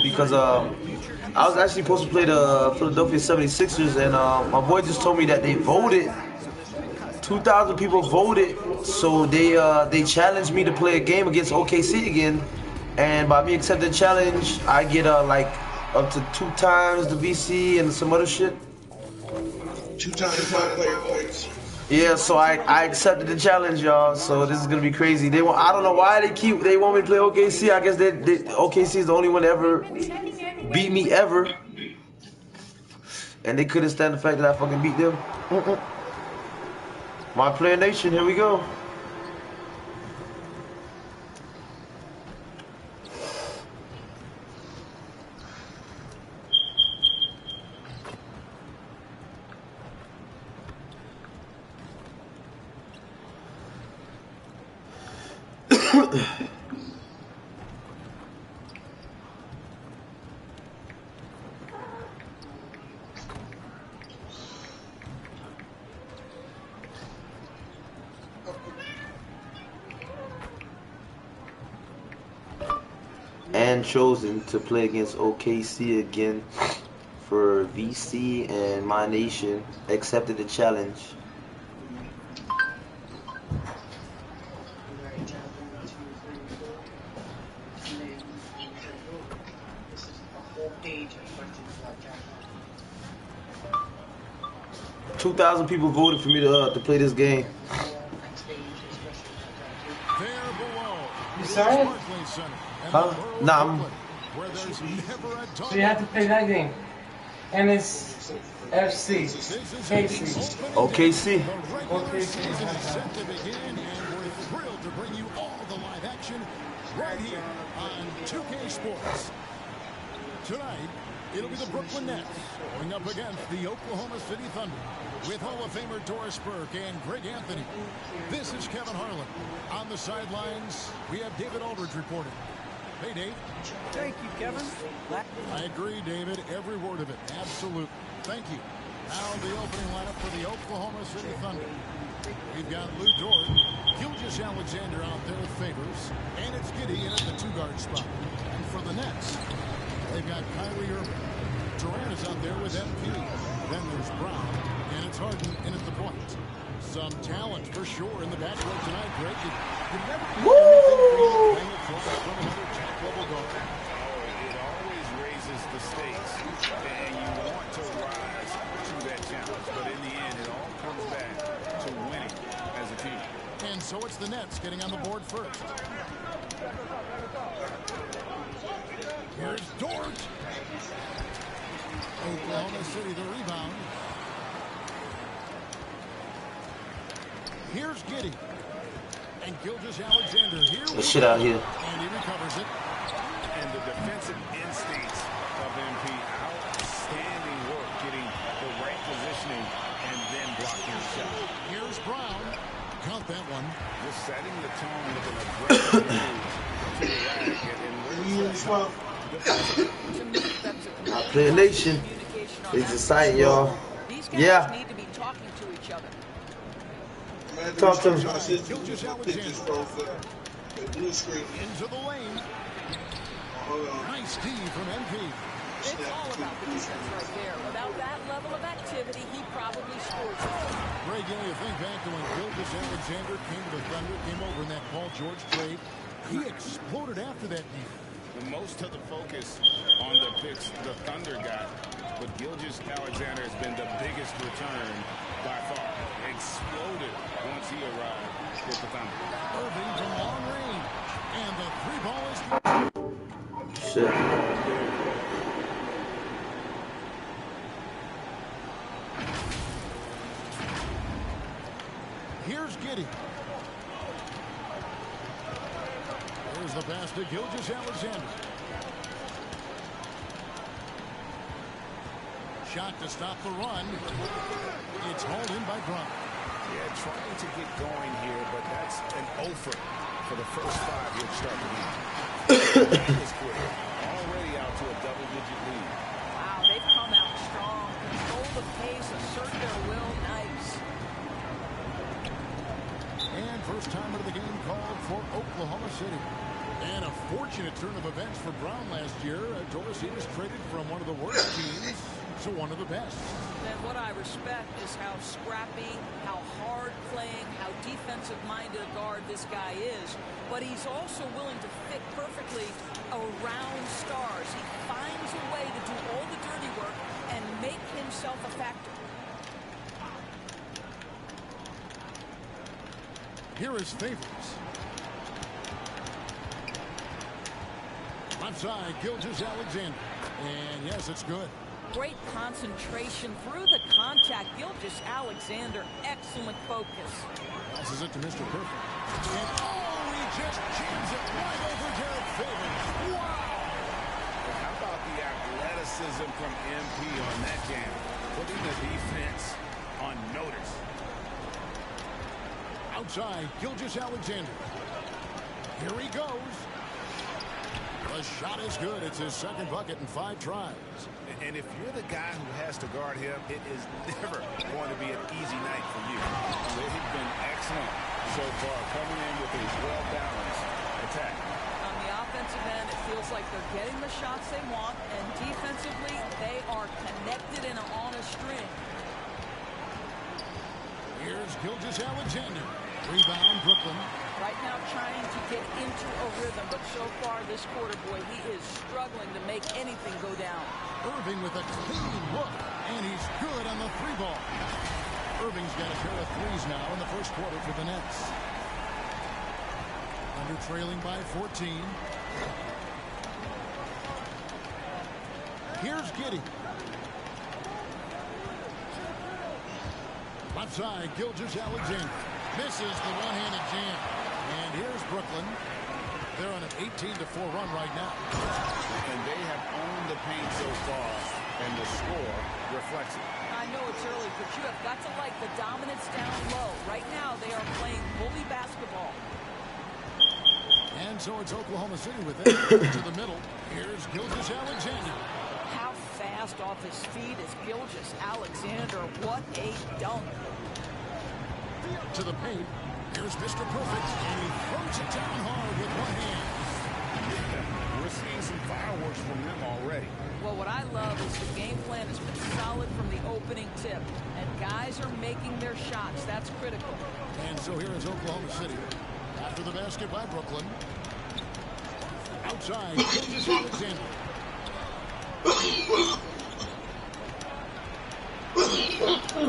because I was actually supposed to play the Philadelphia 76ers, and my boy just told me that they voted. 2,000 people voted, so they challenged me to play a game against OKC again, and by me accepting the challenge, I get like up to 2 times the VC and some other shit. 2 times my player points. Yeah, so I accepted the challenge, y'all. So this is gonna be crazy. I don't know why they want me to play OKC. I guess OKC is the only one to ever beat me ever, and they couldn't stand the fact that I fucking beat them. My player nation, here we go. And chosen to play against OKC again for VC, and my nation accepted the challenge. Page of questions like that. 2,000 people voted for me to play this game. You saw it? Huh? Nah, So you have to play that game. And it's FC. KC. OKC. Thrilled to bring you all the live action right here on 2K Sports. Tonight, it'll be the Brooklyn Nets going up against the Oklahoma City Thunder with Hall of Famer Doris Burke and Greg Anthony. This is Kevin Harlan. On the sidelines, we have David Aldridge reporting. Hey, Dave. Thank you, Kevin. I agree, David. Every word of it. Absolute. Thank you. Now the opening lineup for the Oklahoma City Thunder. We've got Lou Dort, Gilgeous Alexander out there with Favors, and it's Giddey in at the two-guard spot. And for the Nets, they've got Kyrie Irving. Durant is out there with MP. Then there's Brown, and it's Harden in at the point. Some talent for sure in the backcourt tonight, Greg. You never do anything playing across from another top-level guard. Oh, it always raises the stakes, and you want to rise to that challenge. But in the end, it all comes back to winning as a team. And so it's the Nets getting on the board first. Here's Dort. Oklahoma City the rebound. Here's Giddey. And Gilgeous Alexander here. The shit out here. And he recovers it. And the defensive instincts of MP. Outstanding work getting the right positioning and then blocking the shot. Here's Brown. Count that one. Just setting the tone with an aggressive move to the rack. I play a nation. It's exciting, y'all. Yeah. Need to be talking to each other. Talk to him. Gilgeous Alexander. Into the lane. Nice D from MP. It's all about the defense right there. Without that level of activity, he probably scores. Greg, you think back to when Gilgeous Alexander came to the Thunder, came over in that Paul George trade. He exploded after that deal. Most of the focus on the picks the Thunder got, but Gilgeous Alexander has been the biggest return by far. Exploded once he arrived with the Thunder. Irving from long range, and the three ball is Shit. Here's Giddey. There's the pass to Gilgeous Alexander. Shot to stop the run. It's hauled in by Brown. Yeah, trying to get going here, but that's an offer for the first five he'll start the game. Already out to a double-digit lead. Wow, they've come out strong. Control the pace, assert their will. Nice. And first time of the game called for Oklahoma City. And a fortunate turn of events for Brown last year. Dorsey was traded from one of the worst teams to one of the best. And what I respect is how scrappy, how hard playing, how defensive-minded a guard this guy is. But he's also willing to fit perfectly around stars. He finds a way to do all the dirty work and make himself a factor. Here is Favors. Left side, Gilgeous-Alexander. And yes, it's good. Great concentration through the contact. Gilgeous-Alexander, excellent focus. Passes it to Mr. Perfect. And oh, he just jams it right over Derek Favors. Wow! Well, how about the athleticism from MP on that jam? Putting the defense on notice. Outside, Gilgeous-Alexander. Here he goes. The shot is good. It's his second bucket in 5 tries. And if you're the guy who has to guard him, it is never going to be an easy night for you. They've been excellent so far, coming in with a well-balanced attack. On the offensive end, it feels like they're getting the shots they want, and defensively, they are connected and on a string. Here's Gilgeous-Alexander. Rebound, Brooklyn. Right now trying to get into a rhythm, but so far this quarter, boy, he is struggling to make anything go down. Irving with a clean look, and he's good on the 3-ball. Irving's got a pair of threes now in the first quarter for the Nets. Under trailing by 14. Here's Giddey. Left side, Gilgeous-Alexander. Misses the one-handed jam. And here's Brooklyn. They're on an 18-4 run right now. And they have owned the paint so far, and the score reflects it. I know it's early, but you have got to like the dominance down low. Right now, they are playing bully basketball. And so it's Oklahoma City with it. To the middle. Here's Gilgeous-Alexander. How fast off his feet is Gilgeous-Alexander. What a dunk. To the paint. Here's Mr. Perfect, and he throws it down hard with one hand. We're seeing some fireworks from them already. Well, what I love is the game plan has been solid from the opening tip, and guys are making their shots. That's critical. And so here is Oklahoma City. After the basket by Brooklyn. Outside, Gilgeous-Alexander.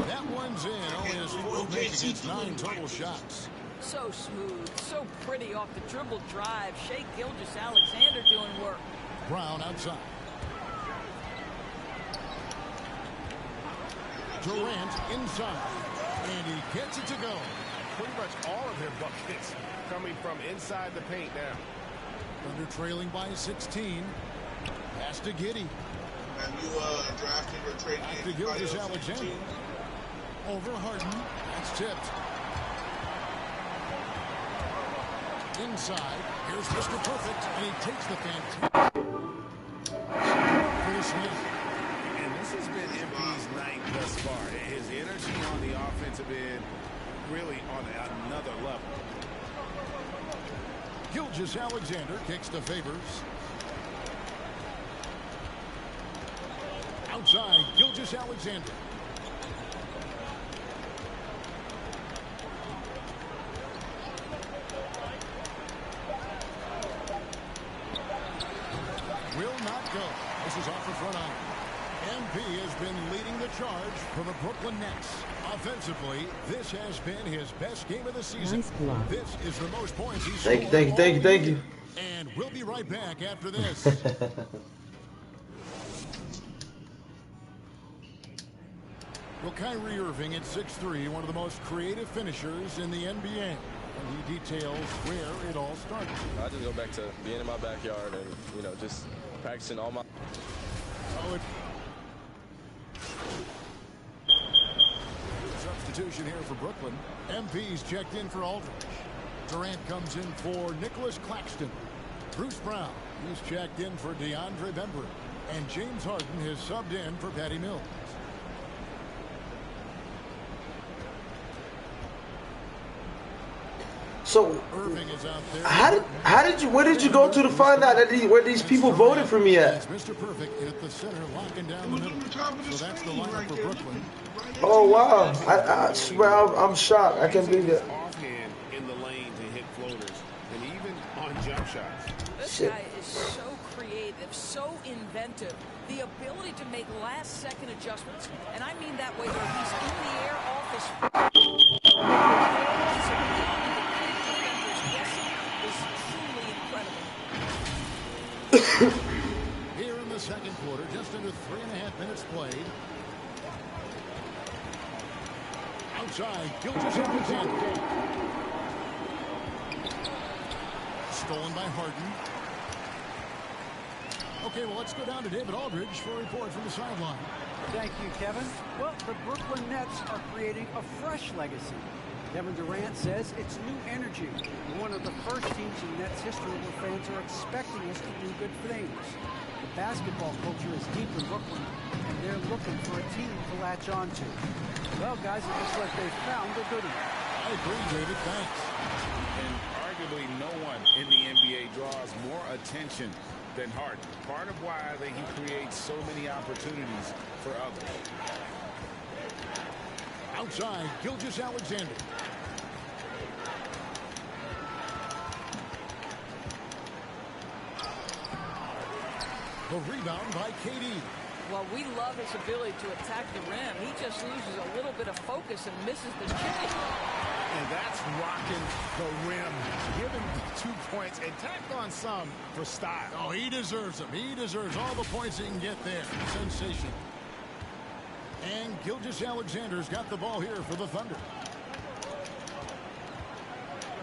That one's in. Only has 4 makes against 9 total shots. So smooth, so pretty off the dribble drive. Shea Gilgeous-Alexander doing work. Brown outside. Durant inside. And he gets it to go. Pretty much all of their buckets coming from inside the paint now. Under trailing by 16. Pass to Giddey. And you drafted or traded Back to Gilgeous-Alexander. Over Harden. That's tipped. Inside. Here's Mr. Perfect. And he takes the fantastic. For the slam. And this has been MP's night thus far. His energy on the offensive end really on another level. Gilgeous-Alexander kicks to Favors. Outside, Gilgeous-Alexander. Will not go. This is off the front iron. MP has been leading the charge for the Brooklyn Nets. Offensively, this has been his best game of the season. Nice block. This is the most points he's Thank you, scored thank you, thank you, all thank you. And we'll be right back after this. Well, Kyrie Irving at 6'3", one of the most creative finishers in the NBA. And he details where it all started. I just go back to being in my backyard and, you know, just practicing all my... Oh, substitution here for Brooklyn. MP's checked in for Aldridge. Durant comes in for Nicholas Claxton. Bruce Brown, he's checked in for DeAndre Bembry. And James Harden has subbed in for Patty Mills. So, Irving is out there. where did you go to find out that where these people voted for me at? Mr. Perfect at the center, locking down the middle. So that's the lineup for Brooklyn. Oh wow! I swear I'm shocked. I can't believe it. Offhand in the lane to hit floaters, and even on jump shots. This Shit. guy is so creative, so inventive. The ability to make last-second adjustments, and I mean that whether he's in the air, off his his ability to keep defenders guessing is truly incredible. Here in the second quarter, just under 3.5 minutes played. Outside, Gilgeous-Alexander. Stolen by Harden. Okay, well, let's go down to David Aldridge for a report from the sideline. Thank you, Kevin. Well, the Brooklyn Nets are creating a fresh legacy. Kevin Durant says it's new energy. We're one of the first teams in Nets history where fans are expecting us to do good things. The basketball culture is deep in Brooklyn, and they're looking for a team to latch on to. Well, guys, it looks like they've found a good one. I agree, David. Thanks. And arguably no one in the NBA draws more attention than Harden. Part of why he creates so many opportunities for others. Outside, Gilgeous-Alexander. The rebound by KD. Well, we love his ability to attack the rim. He just loses a little bit of focus and misses the chip. And that's rocking the rim. Given 2 points and tacked on some for style. Oh, he deserves them. He deserves all the points he can get there. Sensational. And Gilgeous-Alexander's got the ball here for the Thunder.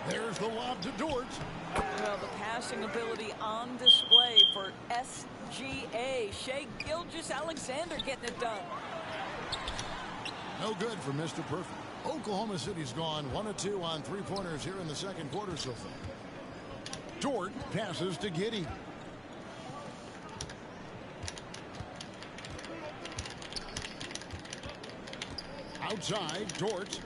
There's the lob to Dort. Well, the passing ability on display for SGA. Shai Gilgeous-Alexander getting it done. No good for Mr. Perfect. Oklahoma City's gone 1 of 2 on 3-pointers here in the second quarter so far. Dort passes to Giddey. Outside, Dort.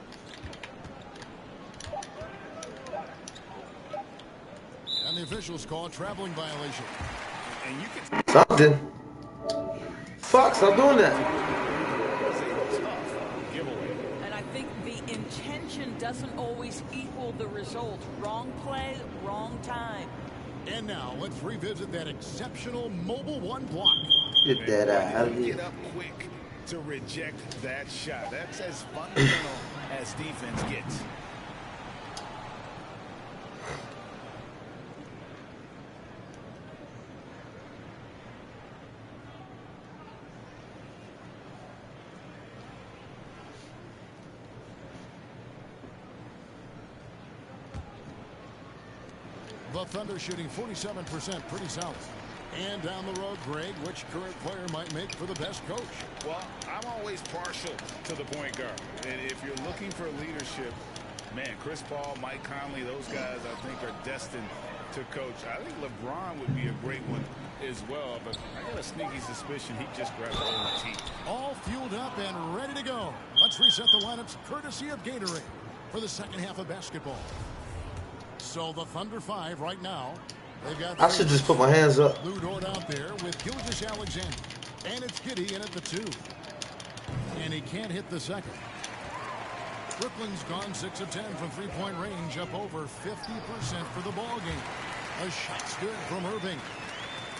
And the officials call a traveling violation. And you can Something. Fuck, stop doing that. And I think the intention doesn't always equal the result. Wrong play, wrong time. And now let's revisit that exceptional Mobile One block. Get that out of here. get up quick to reject that shot. That's as fundamental as defense gets. The Thunder shooting 47%, pretty solid. And down the road, Greg, which current player might make for the best coach? Well, I'm always partial to the point guard. And if you're looking for leadership, man, Chris Paul, Mike Conley, those guys I think are destined to coach. I think LeBron would be a great one as well, but I got a sneaky suspicion he just grabbed the whole team. All fueled up and ready to go. Let's reset the lineups courtesy of Gatorade for the second half of basketball. So the Thunder 5 right now. They've got I should just put my hands up. Lou Dort out there with Gilgeous-Alexander. And it's Giddey in at the 2. And he can't hit the second. Brooklyn's gone 6 of 10 from three-point range, up over 50% for the ball game. A shot's good from Irving.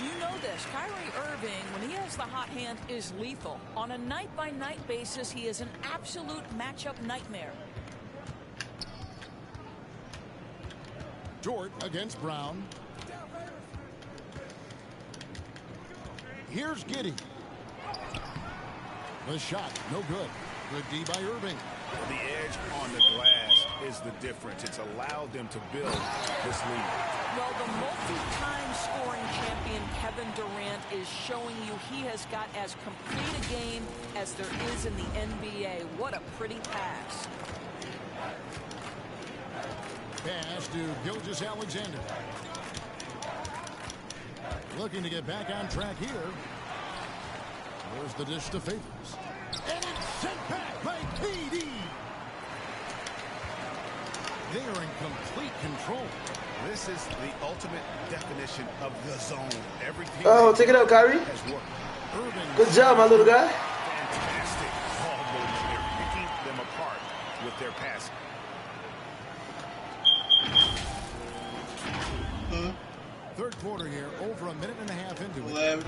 You know this. Kyrie Irving, when he has the hot hand, is lethal. On a night-by-night basis, he is an absolute matchup nightmare. Dort against Brown. Here's Giddey. The shot, no good. Good D by Irving. The edge on the glass is the difference. It's allowed them to build this lead. Well, the multi-time scoring champion Kevin Durant is showing you he has got as complete a game as there is in the NBA. What a pretty pass. Pass to Gilgeous-Alexander. Looking to get back on track here. There's the dish to Favors. And it's sent back by KD. They are in complete control. This is the ultimate definition of the zone. Everything. Oh, take it out, Kyrie. Has worked. Good job, my little guy. Fantastic ball movement. They're picking them apart with their passing. Third quarter here, over a minute and a half into it. 11.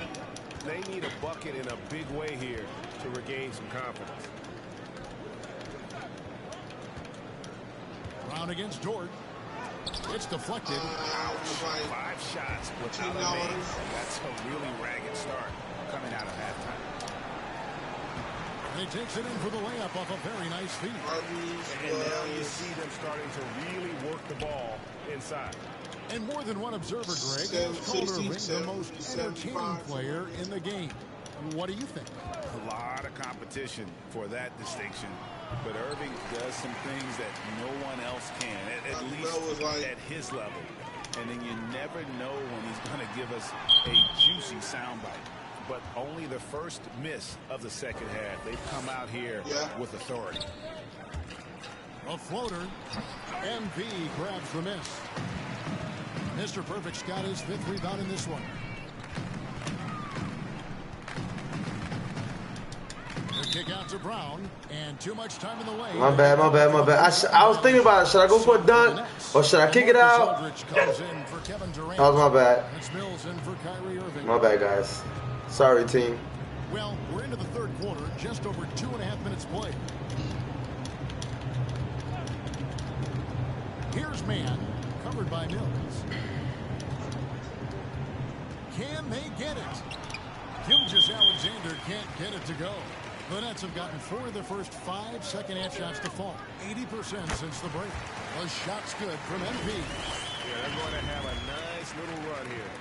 They need a bucket in a big way here to regain some confidence. Brown against Dort. It's deflected. 5 shots without a make. That's a really ragged start coming out of halftime. And he takes it in for the layup off a very nice feed. And now you see them starting to really work the ball inside. And more than one observer, Greg, has called Irving the most entertaining player in the game. What do you think? A lot of competition for that distinction. But Irving does some things that no one else can, at least at his level. And then you never know when he's going to give us a juicy soundbite. But only the first miss of the second half. They've come out here with authority. A floater. MP grabs the miss. Mr. Perfect's got his 5th rebound in this one. The kick out to Brown, and too much time in the way. My bad. I was thinking about it. Should I go for a dunk or should I kick it out? That was my bad. My bad, guys. Sorry, team. Well, we're into the third quarter, just over 2.5 minutes played. Here's man, covered by Mills. Can they get it? Gilgeous-Alexander can't get it to go. The Nets have gotten 4 of their first 5 second-half shots to fall. 80% since the break. The shot's good from MP. Yeah, they're going to have a nice little run here.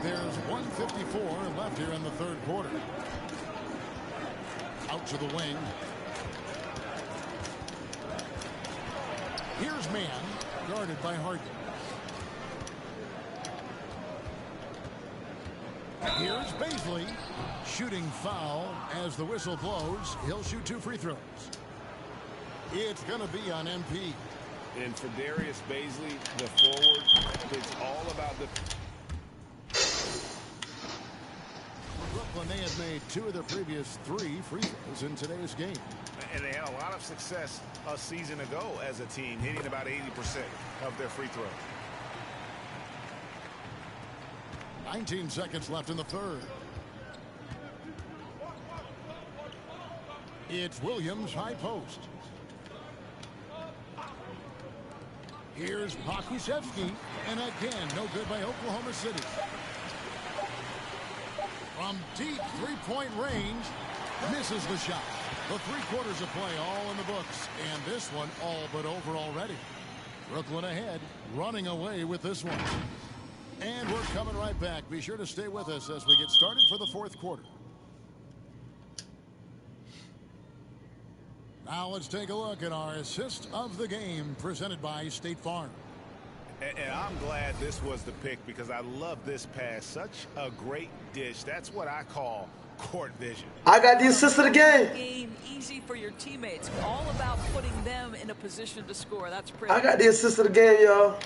There's 1:54 left here in the third quarter. Out to the wing. Here's man, guarded by Harden. Here's Baisley, shooting foul as the whistle blows. He'll shoot 2 free throws. It's going to be on MP. And for Darius Baisley, the forward, it's all about the... Brooklyn, they have made 2 of their previous 3 free throws in today's game. And they had a lot of success a season ago as a team, hitting about 80% of their free throws. 19 seconds left in the third. It's Williams, high post. Here's Pokusevski, and again, no good by Oklahoma City. From deep three-point range, misses the shot. The 3 quarters of play all in the books, and this one all but over already. Brooklyn ahead, running away with this one. And we're coming right back. Be sure to stay with us as we get started for the 4th quarter. Now let's take a look at our assist of the game presented by State Farm. And I'm glad this was the pick because I love this pass. Such a great dish. That's what I call court vision. I got the assist of the game. Easy for your teammates. All about putting them in a position to score. That's pretty. I got the assist of the game, y'all.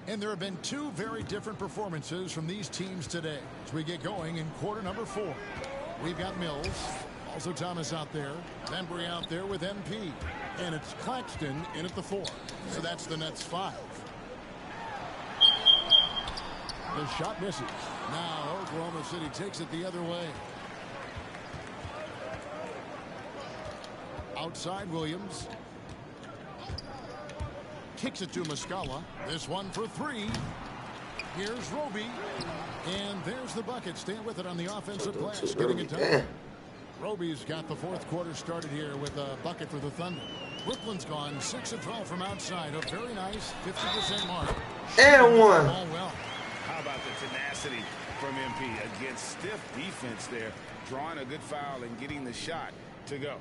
And there have been 2 very different performances from these teams today as we get going in quarter number 4. We've got Mills, also Thomas out there, Bembry out there with MP, and it's Claxton in at the 4. So that's the Nets 5. The shot misses. Now Oklahoma City takes it the other way. Outside Williams. Kicks it to Muscala. This one for 3. Here's Roby. And there's the bucket. Staying with it on the offensive glass. Getting it done. Roby's got the 4th quarter started here with a bucket for the Thunder. Brooklyn's gone 6 of 12 from outside. A very nice 50% mark. And 1. Well. How about the tenacity from MP against stiff defense there, drawing a good foul and getting the shot to go.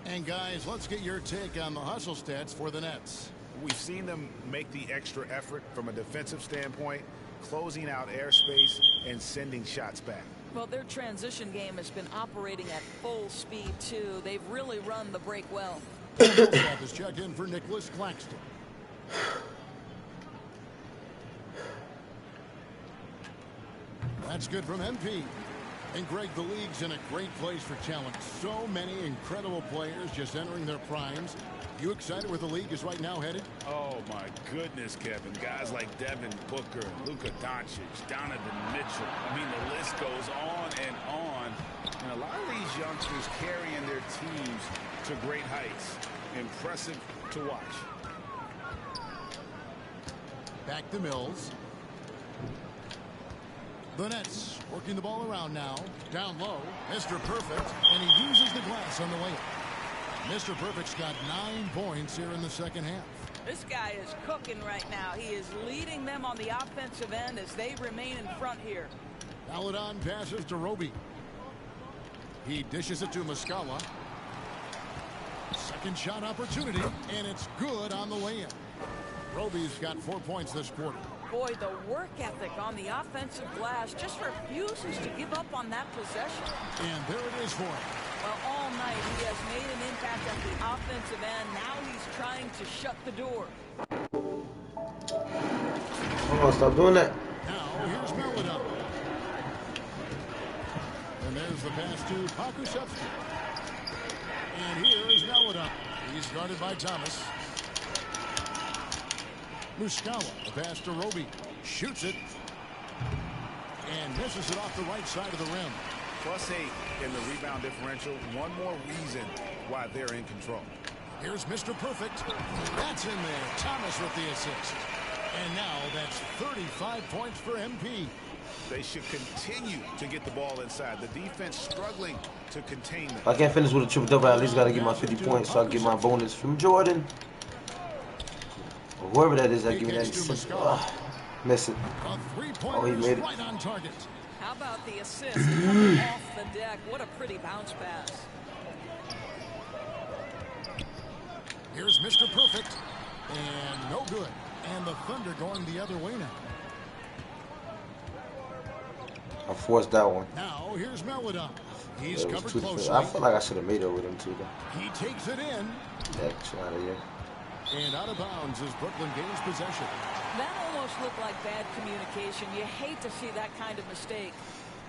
And guys, let's get your take on the hustle stats for the Nets. We've seen them make the extra effort from a defensive standpoint, closing out airspace and sending shots back. Well, their transition game has been operating at full speed, too. They've really run the break well. Is checked in for Nicholas Claxton. That's good from MP. And Greg, the league's in a great place for talent. So many incredible players just entering their primes. You excited where the league is right now headed? Oh, my goodness, Kevin. Guys like Devin Booker, Luka Doncic, Donovan Mitchell. I mean, the list goes on and on. And a lot of these youngsters carrying their teams to great heights. Impressive to watch. Back to Mills. The Nets working the ball around now. Down low. Mr. Perfect. And he uses the glass on the way. Mr. Perfect's got 9 points here in the second half. This guy is cooking right now. He is leading them on the offensive end as they remain in front here. Paladon passes to Roby. He dishes it to Muscala. Second shot opportunity, and it's good on the way in. Roby's got 4 points this quarter. Boy, the work ethic on the offensive glass just refuses to give up on that possession. And there it is for him. Well, all night he has made an impact at the offensive end. Now he's trying to shut the door. Come on, stop doing that. Now here's Melodon. And there's the pass to Pakusevsky. And here is Melodon. He's guarded by Thomas. Muscala, the pass to Roby. Shoots it. And misses it off the right side of the rim. +8 in the rebound differential. One more reason why they're in control. Here's Mr. Perfect. That's in there. Thomas with the assist. And now that's 35 points for MP. They should continue to get the ball inside. The defense struggling to contain them. If I can't finish with a triple-double, I at least got to get my 50 points so I can get my bonus from Jordan. Or whoever that is that give me that assist. Miss it. Oh, he made it. Right on target. How about the assist coming off the deck? What a pretty bounce pass. Here's Mr. Perfect. And no good. And the Thunder going the other way now. I forced that one. Now here's Melodon. He's covered closely. I feel like I should have made it with him too, though. He takes it in. Yeah, out of here. And out of bounds as Brooklyn gains possession. That almost looked like bad communication. You hate to see that kind of mistake.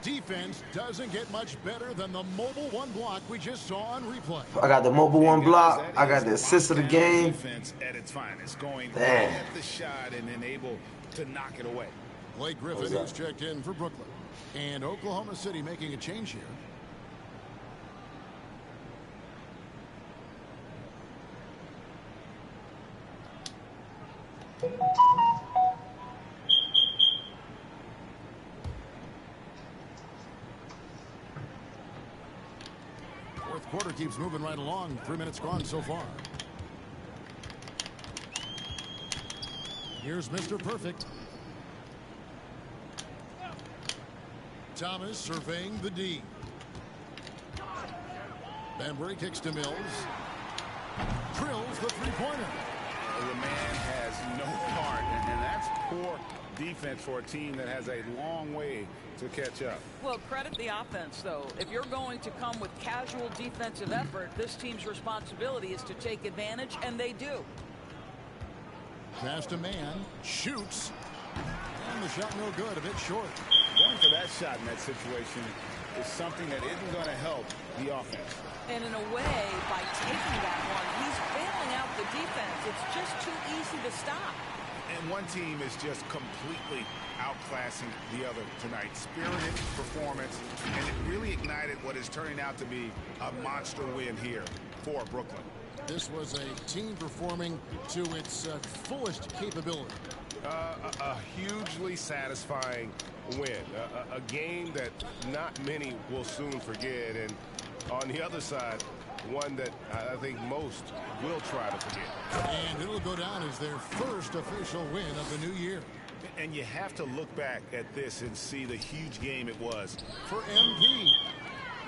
Defense doesn't get much better than the mobile one block we just saw on replay. I got the mobile one block. I got the assist of the game. Defense at its finest, going Damn. right at the shot and then able to knock it away. Blake Griffin is checked in for Brooklyn. And Oklahoma City making a change here. Fourth quarter keeps moving right along. 3 minutes gone so far. Here's Mr. Perfect. Thomas surveying the D. Bembry kicks to Mills. Drills the three-pointer. The man has no heart, and that's poor defense for a team that has a long way to catch up. Well, credit the offense, though. If you're going to come with casual defensive effort, this team's responsibility is to take advantage, and they do. Pass to man. Shoots. And the shot no good, a bit short. Going for that shot in that situation is something that isn't going to help the offense. And in a way, by taking that one, he's bailing out the defense. It's just too easy to stop. And one team is just completely outclassing the other tonight. Spirited performance, and it really ignited what is turning out to be a monster win here for Brooklyn. This was a team performing to its fullest capability. A hugely satisfying win. A game that not many will soon forget. And on the other side, one that I think most will try to forget. And it'll go down as their first official win of the new year. And you have to look back at this and see the huge game it was for MP.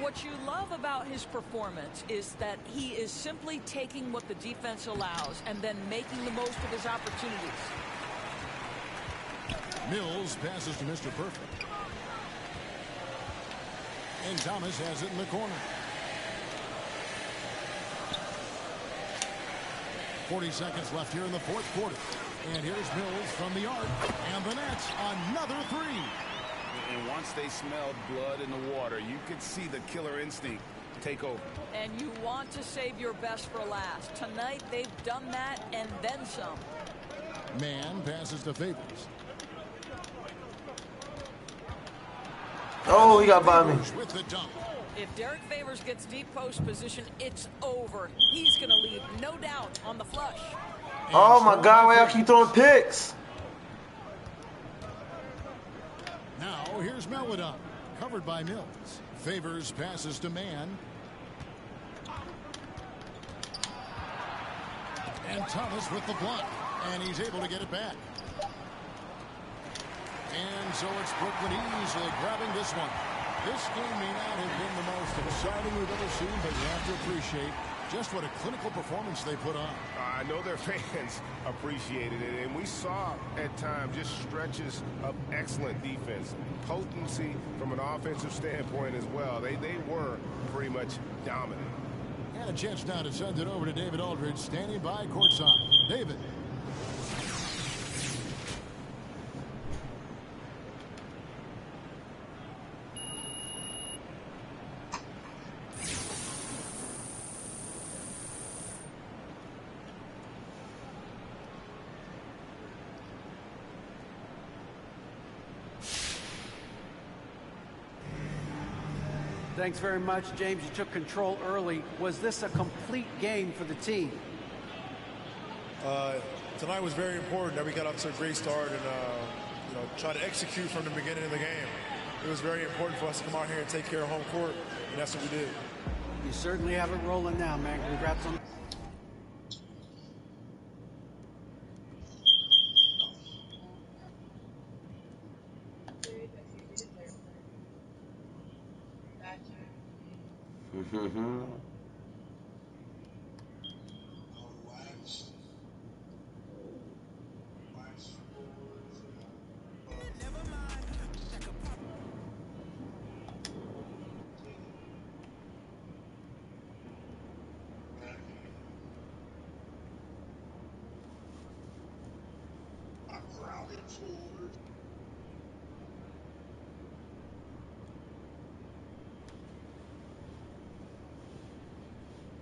What you love about his performance is that he is simply taking what the defense allows and then making the most of his opportunities. Mills passes to Mr. Perfect. And Thomas has it in the corner. 40 seconds left here in the fourth quarter. And here's Mills from the arc. And the Nets, another three. And once they smelled blood in the water, you could see the killer instinct take over. And you want to save your best for last. Tonight, they've done that and then some. Man passes to Favors. Oh, he got by me. With the dunk. If Derek Favors gets deep post position, it's over. He's going to leave, no doubt, on the flush. Oh, my God. Why y'all keep throwing picks? Now, here's Melodon. Covered by Mills. Favors passes to Man. And Thomas with the block. And he's able to get it back. And so it's Brooklyn easily grabbing this one. This game may not have been the most exciting we've ever seen, but you have to appreciate just what a clinical performance they put on. I know their fans appreciated it, and we saw at times just stretches of excellent defense. Potency from an offensive standpoint as well. They were pretty much dominant. And a chance now to send it over to David Aldridge, standing by courtside. David. Thanks very much, James. You took control early. Was this a complete game for the team? Tonight was very important that we got off to a great start and try to execute from the beginning of the game. It was very important for us to come out here and take care of home court, and that's what we did. You certainly have it rolling now, man. Congrats on.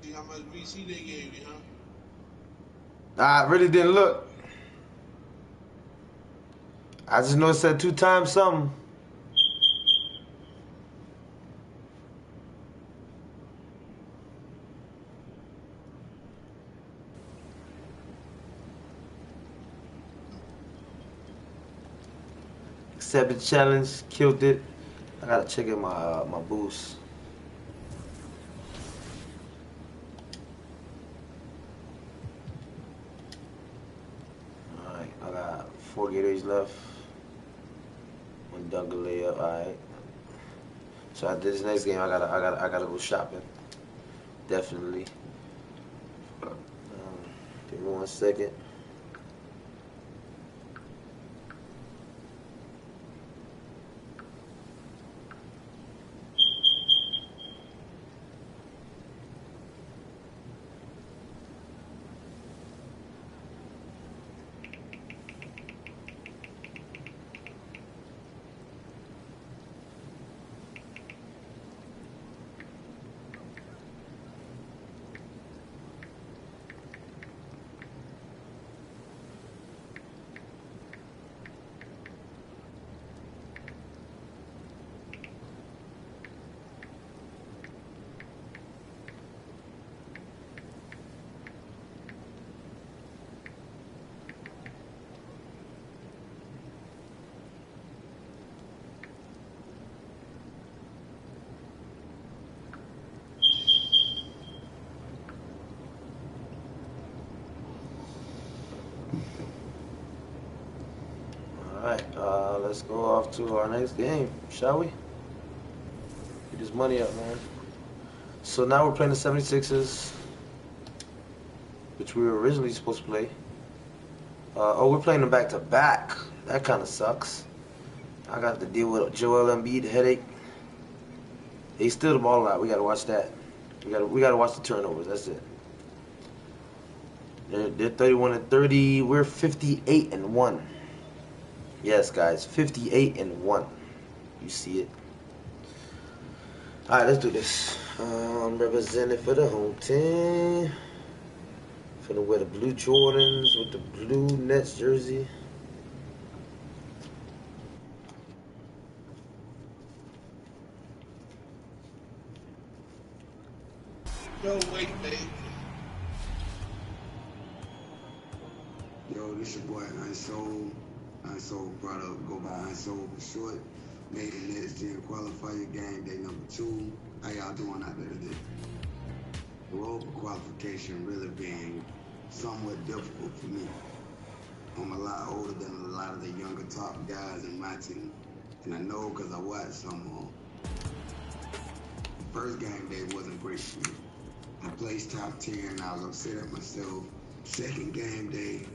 See how much VC they gave you, huh? I really didn't look. I just know it said 2 times something. Accepted challenge, killed it. I gotta check in my my boost. Alright, I got 4 Gatorades left. 1 dunk, a layup. Alright. So at this next game, I gotta go shopping. Definitely. Give me 1 second. Alright, let's go off to our next game, shall we? this money up, man. So now we're playing the 76ers, which we were originally supposed to play. Oh, we're playing them back to back. That kind of sucks. I got to deal with Joel Embiid, headache. They steal the ball out. We got to watch that. We got to watch the turnovers. That's it. They're 31-30. We're 58-1. Yes, guys, 58-1. You see it. All right, let's do this. I'm representing for the home team. Finna wear the blue Jordans with the blue Nets jersey. No, wait, babe. Yo, this your boy Unsold. Unsold brought up, go by Unsold for short. Made the Nets Gen qualifier game day number 2. How y'all doing out there today? The road for qualification really being somewhat difficult for me. I'm a lot older than a lot of the younger top guys in my team. And I know because I watched some of them. The first game day wasn't great for me. I placed top 10, I was upset at myself. Second game day,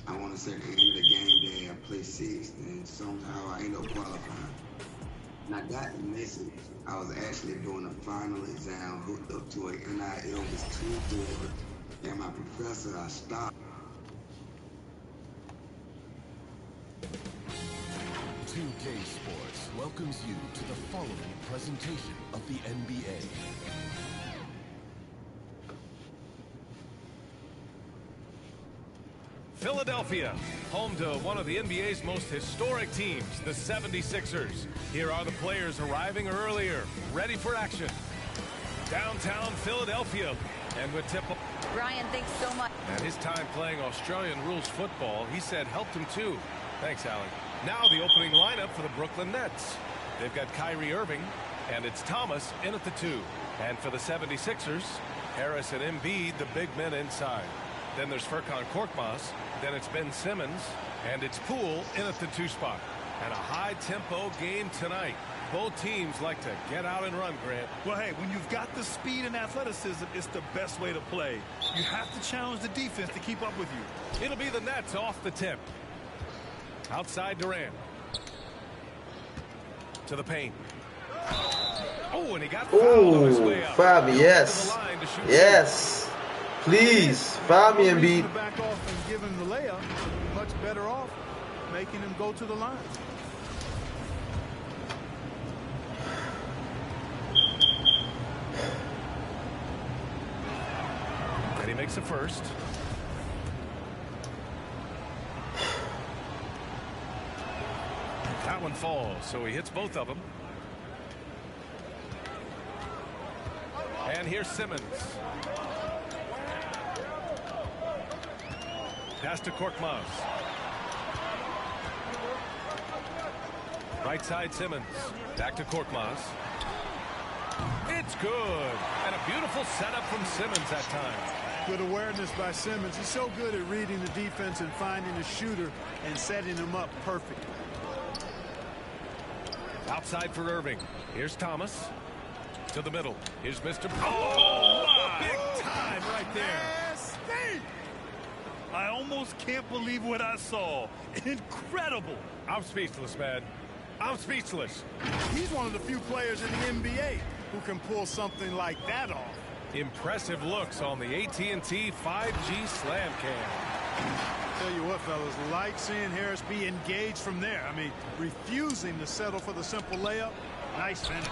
I want to say at the end of the game day, I placed 6th, and somehow I ended up qualifying. And I got the message. I was actually doing a final exam hooked up to an NIL was too bored, and my professor, I stopped. 2K Sports welcomes you to the following presentation of the NBA. Philadelphia, home to one of the NBA's most historic teams, the 76ers. Here are the players arriving earlier, ready for action. Downtown Philadelphia, and with tip. Ryan, thanks so much. And his time playing Australian rules football, he said helped him too. Thanks, Alec. Now the opening lineup for the Brooklyn Nets. They've got Kyrie Irving, and it's Thomas in at the 2. And for the 76ers, Harris and Embiid, the big men inside. Then there's Furkan Korkmaz. Then it's Ben Simmons. And it's Poole in at the 2 spot. And a high-tempo game tonight. Both teams like to get out and run, Grant. Well, hey, when you've got the speed and athleticism, it's the best way to play. You have to challenge the defense to keep up with you. It'll be the Nets off the tip. Outside Durant. To the paint. Oh, and he got fouled on his way up. Foul me, yes. Yes. Please, foul me, Embiid. Back off and give him the layup. Much better off making him go to the line. And he makes the first. That one falls, so he hits both of them. And here's Simmons. Pass to Korkmaz. Right side Simmons. Back to Korkmaz. It's good. And a beautiful setup from Simmons that time. Good awareness by Simmons. He's so good at reading the defense and finding the shooter and setting him up perfectly. Outside for Irving. Here's Thomas. To the middle. Here's Mr. Oh, big time right there. I almost can't believe what I saw. Incredible. I'm speechless, man. I'm speechless. He's one of the few players in the NBA who can pull something like that off. Impressive looks on the AT&T 5G Slam Cam. Tell you what, fellas, like seeing Harris be engaged from there. I mean, refusing to settle for the simple layup. Nice finish.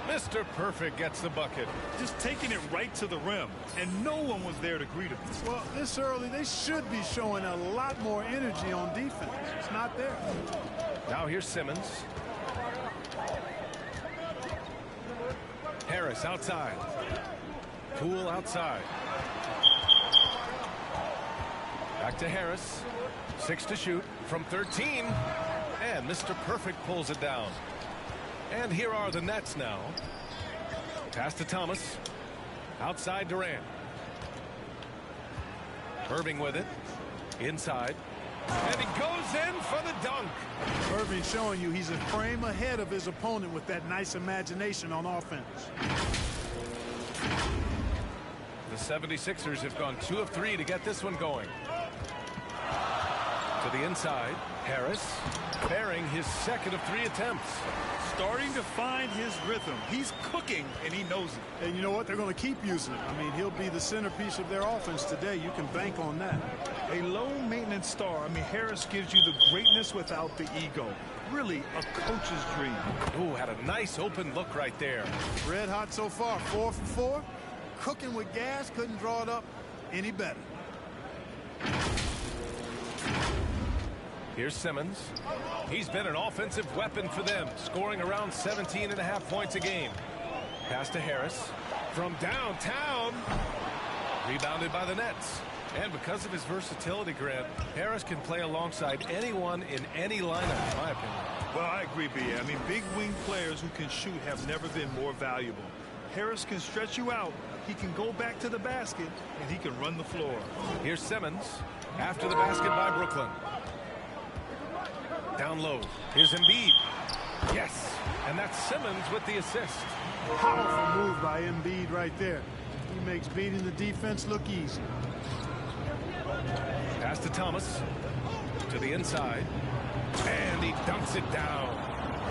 Mr. Perfect gets the bucket. Just taking it right to the rim, and no one was there to greet him. Well, this early, they should be showing a lot more energy on defense. It's not there. Now here's Simmons. Harris outside. Poole outside. Back to Harris. 6 to shoot from 13. And Mr. Perfect pulls it down. And here are the Nets now. Pass to Thomas. Outside Durant. Irving with it. Inside. And he goes in for the dunk. Irving showing you he's a frame ahead of his opponent with that nice imagination on offense. The 76ers have gone 2 of 3 to get this one going. To the inside, Harris bearing his second of 3 attempts. Starting to find his rhythm. He's cooking, and he knows it. And you know what? They're going to keep using it. I mean, he'll be the centerpiece of their offense today. You can bank on that. A low-maintenance star. I mean, Harris gives you the greatness without the ego. Really a coach's dream. Ooh, had a nice open look right there. Red hot so far. 4 for 4. Cooking with gas. Couldn't draw it up any better. Here's Simmons. He's been an offensive weapon for them, scoring around 17.5 points a game. Pass to Harris from downtown. Rebounded by the Nets. And because of his versatility, Grant, Harris can play alongside anyone in any lineup, in my opinion. Well, I agree, B.A. I mean, big wing players who can shoot have never been more valuable. Harris can stretch you out. He can go back to the basket, and he can run the floor. Here's Simmons after the basket by Brooklyn. Down low. Here's Embiid. Yes. And that's Simmons with the assist. Powerful move by Embiid right there. He makes beating the defense look easy. Pass to Thomas. To the inside. And he dunks it down.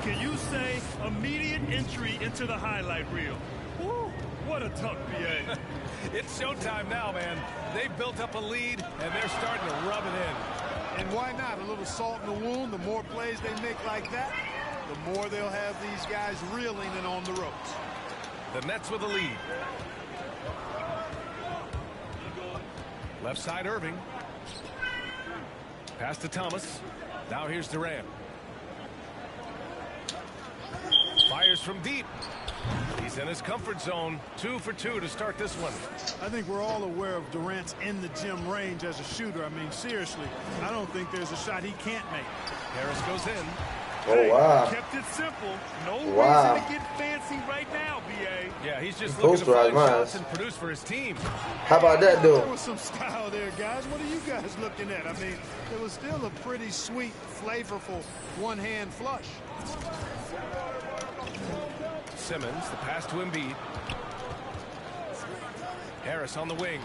Can you say immediate entry into the highlight reel? Woo, what a tough BA. It's showtime now, man. They've built up a lead, and they're starting to rub it in. And why not? A little salt in the wound. The more plays they make like that, the more they'll have these guys reeling and on the ropes. The Nets with a lead. Left side, Irving. Pass to Thomas. Now here's Durant. Fires from deep. He's in his comfort zone. 2 for 2 to start this one. I think we're all aware of Durant's in the gym range as a shooter. I mean, seriously, I don't think there's a shot he can't make. Harris goes in. Oh, wow. Kept it simple. No Wow. reason to get fancy right now, B.A. Yeah, he's just looking to find shots and produce for his team. How about that, though? There was some style there, guys. What are you guys looking at? I mean, it was still a pretty sweet, flavorful one-hand flush. Simmons, the pass to Embiid. Harris on the wing.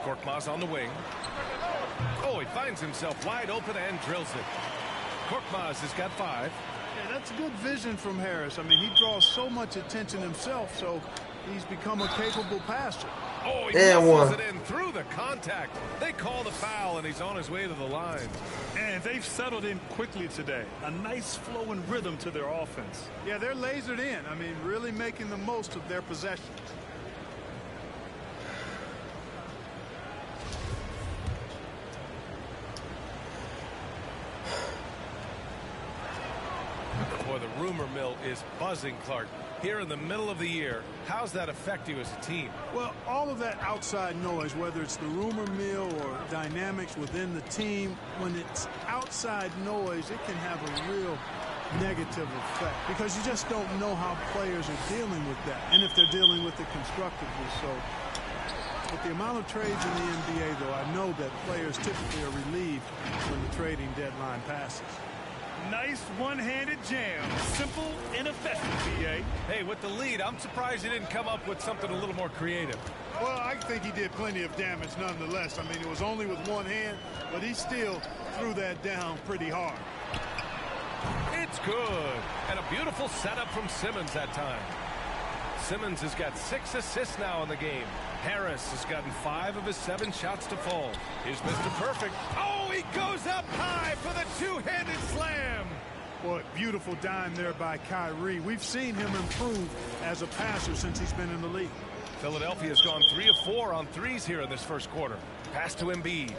Korkmaz on the wing. Oh, he finds himself wide open and drills it. Korkmaz has got 5. Yeah, that's good vision from Harris. I mean, he draws so much attention himself, so he's become a capable passer. Oh, he muscles it in through the contact. They call the foul, and he's on his way to the line. And they've settled in quickly today. A nice flow and rhythm to their offense. Yeah, they're lasered in. I mean, really making the most of their possessions. Boy, the rumor mill is buzzing, Clark. Here in the middle of the year, how's that affect you as a team? Well, all of that outside noise, whether it's the rumor mill or dynamics within the team, when it's outside noise, it can have a real negative effect because you just don't know how players are dealing with that and if they're dealing with it constructively. So with the amount of trades in the NBA, though, I know that players typically are relieved when the trading deadline passes. Nice one-handed jam. Simple and effective, B.A. Hey, with the lead, I'm surprised he didn't come up with something a little more creative. Well, I think he did plenty of damage nonetheless. I mean, it was only with one hand, but he still threw that down pretty hard. It's good. And a beautiful setup from Simmons that time. Simmons has got 6 assists now in the game. Harris has gotten 5 of his 7 shots to fall. Here's Mr. Perfect. Oh, he goes up high for the two-handed slam. Boy, beautiful dime there by Kyrie. We've seen him improve as a passer since he's been in the league. Philadelphia's gone 3 of 4 on threes here in this first quarter. Pass to Embiid.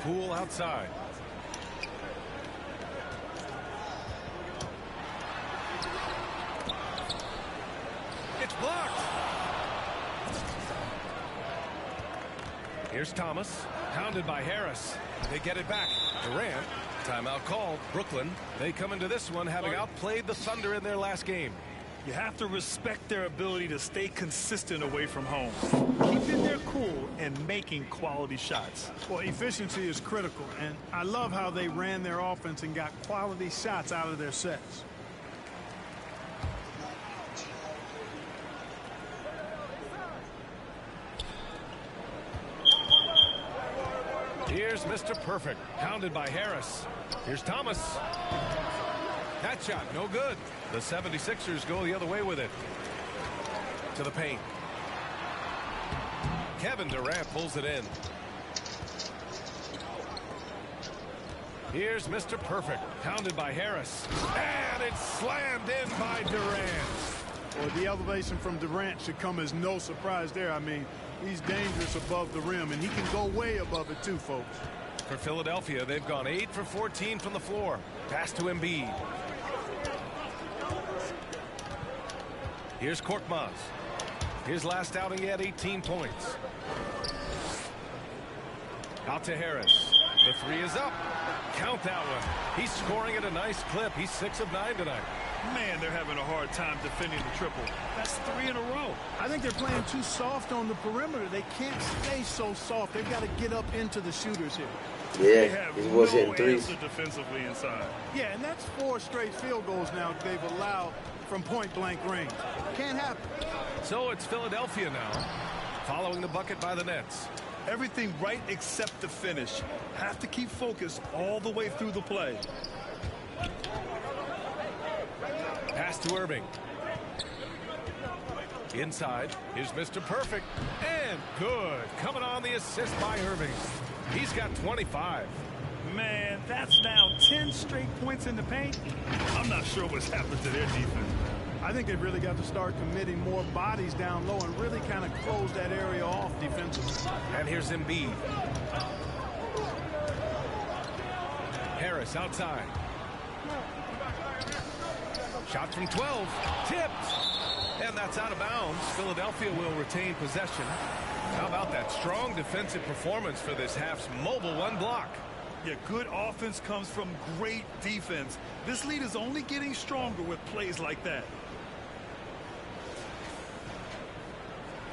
Poole outside. It's blocked. Here's Thomas, pounded by Harris. They get it back. Durant, timeout called. Brooklyn, they come into this one having outplayed the Thunder in their last game. You have to respect their ability to stay consistent away from home. Keeping their cool and making quality shots. Well, efficiency is critical, and I love how they ran their offense and got quality shots out of their sets. Here's Mr. Perfect, pounded by Harris. Here's Thomas. That shot, no good. The 76ers go the other way with it. To the paint. Kevin Durant pulls it in. Here's Mr. Perfect, pounded by Harris. And it's slammed in by Durant. Well, the elevation from Durant should come as no surprise there. I mean, he's dangerous above the rim, and he can go way above it too, folks. For Philadelphia, they've gone 8 for 14 from the floor. Pass to Embiid. Here's Korkmaz. His last outing, he had 18 points. Out to Harris. The three is up. Count that one. He's scoring at a nice clip. He's 6 of 9 tonight. Man, they're having a hard time defending the triple. That's 3 in a row. I think they're playing too soft on the perimeter. They can't stay so soft. They've got to get up into the shooters here. Yeah, he was hitting threes. Defensively inside. Yeah, and that's 4 straight field goals now they've allowed from point-blank range. Can't happen. So it's Philadelphia now, following the bucket by the Nets. Everything right except the finish. Have to keep focused all the way through the play. Pass to Irving. Inside, here's Mr. Perfect. And good. Coming on the assist by Irving. He's got 25. Man, that's now 10 straight points in the paint. I'm not sure what's happened to their defense. I think they've really got to start committing more bodies down low and really kind of close that area off defensively. And here's Embiid. Harris outside. Shot from 12. Tipped. And that's out of bounds. Philadelphia will retain possession. How about that strong defensive performance for this half's mobile one block? Yeah, good offense comes from great defense. This lead is only getting stronger with plays like that.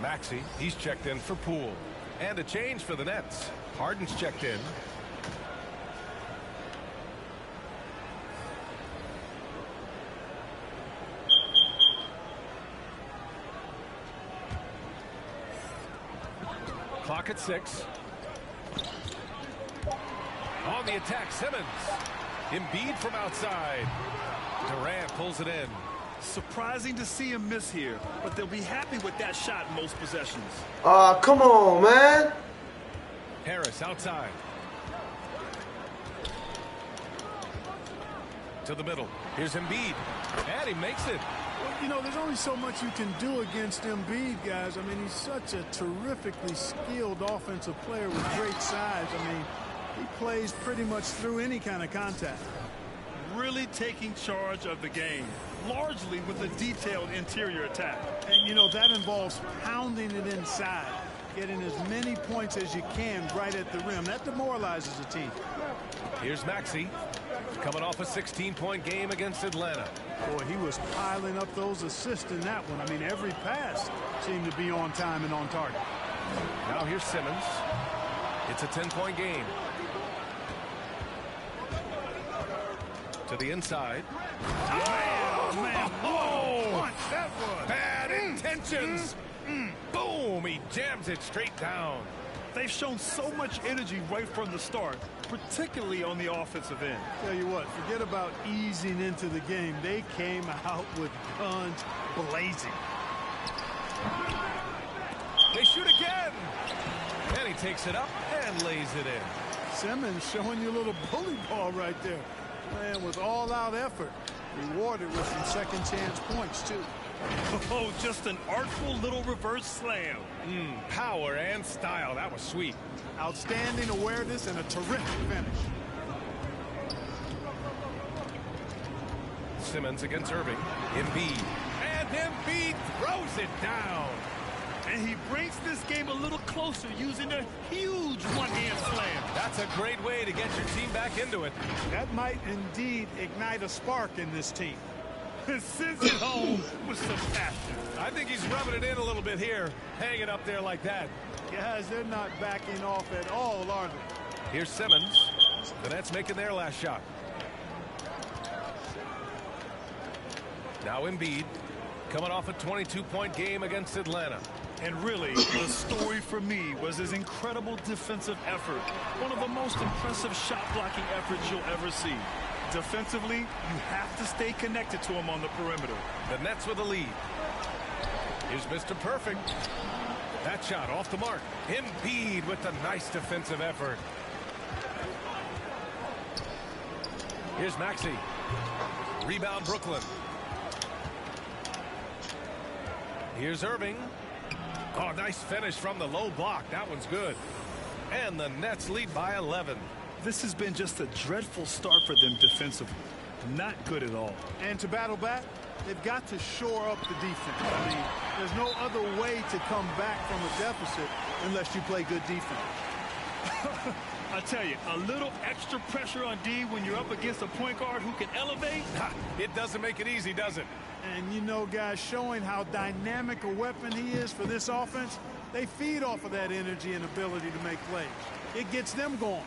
Maxey, he's checked in for Poole. And a change for the Nets. Harden's checked in. Clock at 6. On the attack, Simmons. Embiid from outside. Durant pulls it in. Surprising to see him miss here, but they'll be happy with that shot in most possessions. Come on, man. Harris outside. To the middle. Here's Embiid. And he makes it. Well, you know, there's only so much you can do against Embiid, guys. I mean, he's such a terrifically skilled offensive player with great size. I mean, he plays pretty much through any kind of contact. Really taking charge of the game, largely with a detailed interior attack. And, you know, that involves pounding it inside, getting as many points as you can right at the rim. That demoralizes a team. Here's Maxey, coming off a 16-point game against Atlanta. Boy, he was piling up those assists in that one. I mean, every pass seemed to be on time and on target. Now here's Simmons. It's a 10-point game. To the inside. Oh, man. Whoa. Punch that one. Bad intentions. Boom. He jams it straight down. They've shown so much energy right from the start, particularly on the offensive end. Tell you what, forget about easing into the game. They came out with guns blazing. They shoot again. And he takes it up and lays it in. Simmons showing you a little bully ball right there. Playing with all-out effort. Rewarded with some second-chance points, too. Oh, just an artful little reverse slam. Power and style. That was sweet. Outstanding awareness and a terrific finish. Simmons against Irving. Embiid. And Embiid throws it down. And he brings this game a little closer using a huge one-hand slam. That's a great way to get your team back into it. That might indeed ignite a spark in this team. Sends it home with some passion. I think he's rubbing it in a little bit here, hanging up there like that. Guys, they're not backing off at all, are they? Here's Simmons. The Nets making their last shot. Now Embiid, coming off a 22-point game against Atlanta. And really, the story for me was his incredible defensive effort. One of the most impressive shot-blocking efforts you'll ever see. Defensively, you have to stay connected to him on the perimeter. The Nets with a lead. Here's Mr. Perfect. That shot off the mark. Embiid with the nice defensive effort. Here's Maxey. Rebound Brooklyn. Here's Irving. Oh, nice finish from the low block. That one's good. And the Nets lead by 11. This has been just a dreadful start for them defensively. Not good at all. And to battle back, they've got to shore up the defense. I mean, there's no other way to come back from a deficit unless you play good defense. I tell you, a little extra pressure on D when you're up against a point guard who can elevate. It doesn't make it easy, does it? And you know, guys, showing how dynamic a weapon he is for this offense, they feed off of that energy and ability to make plays. It gets them going.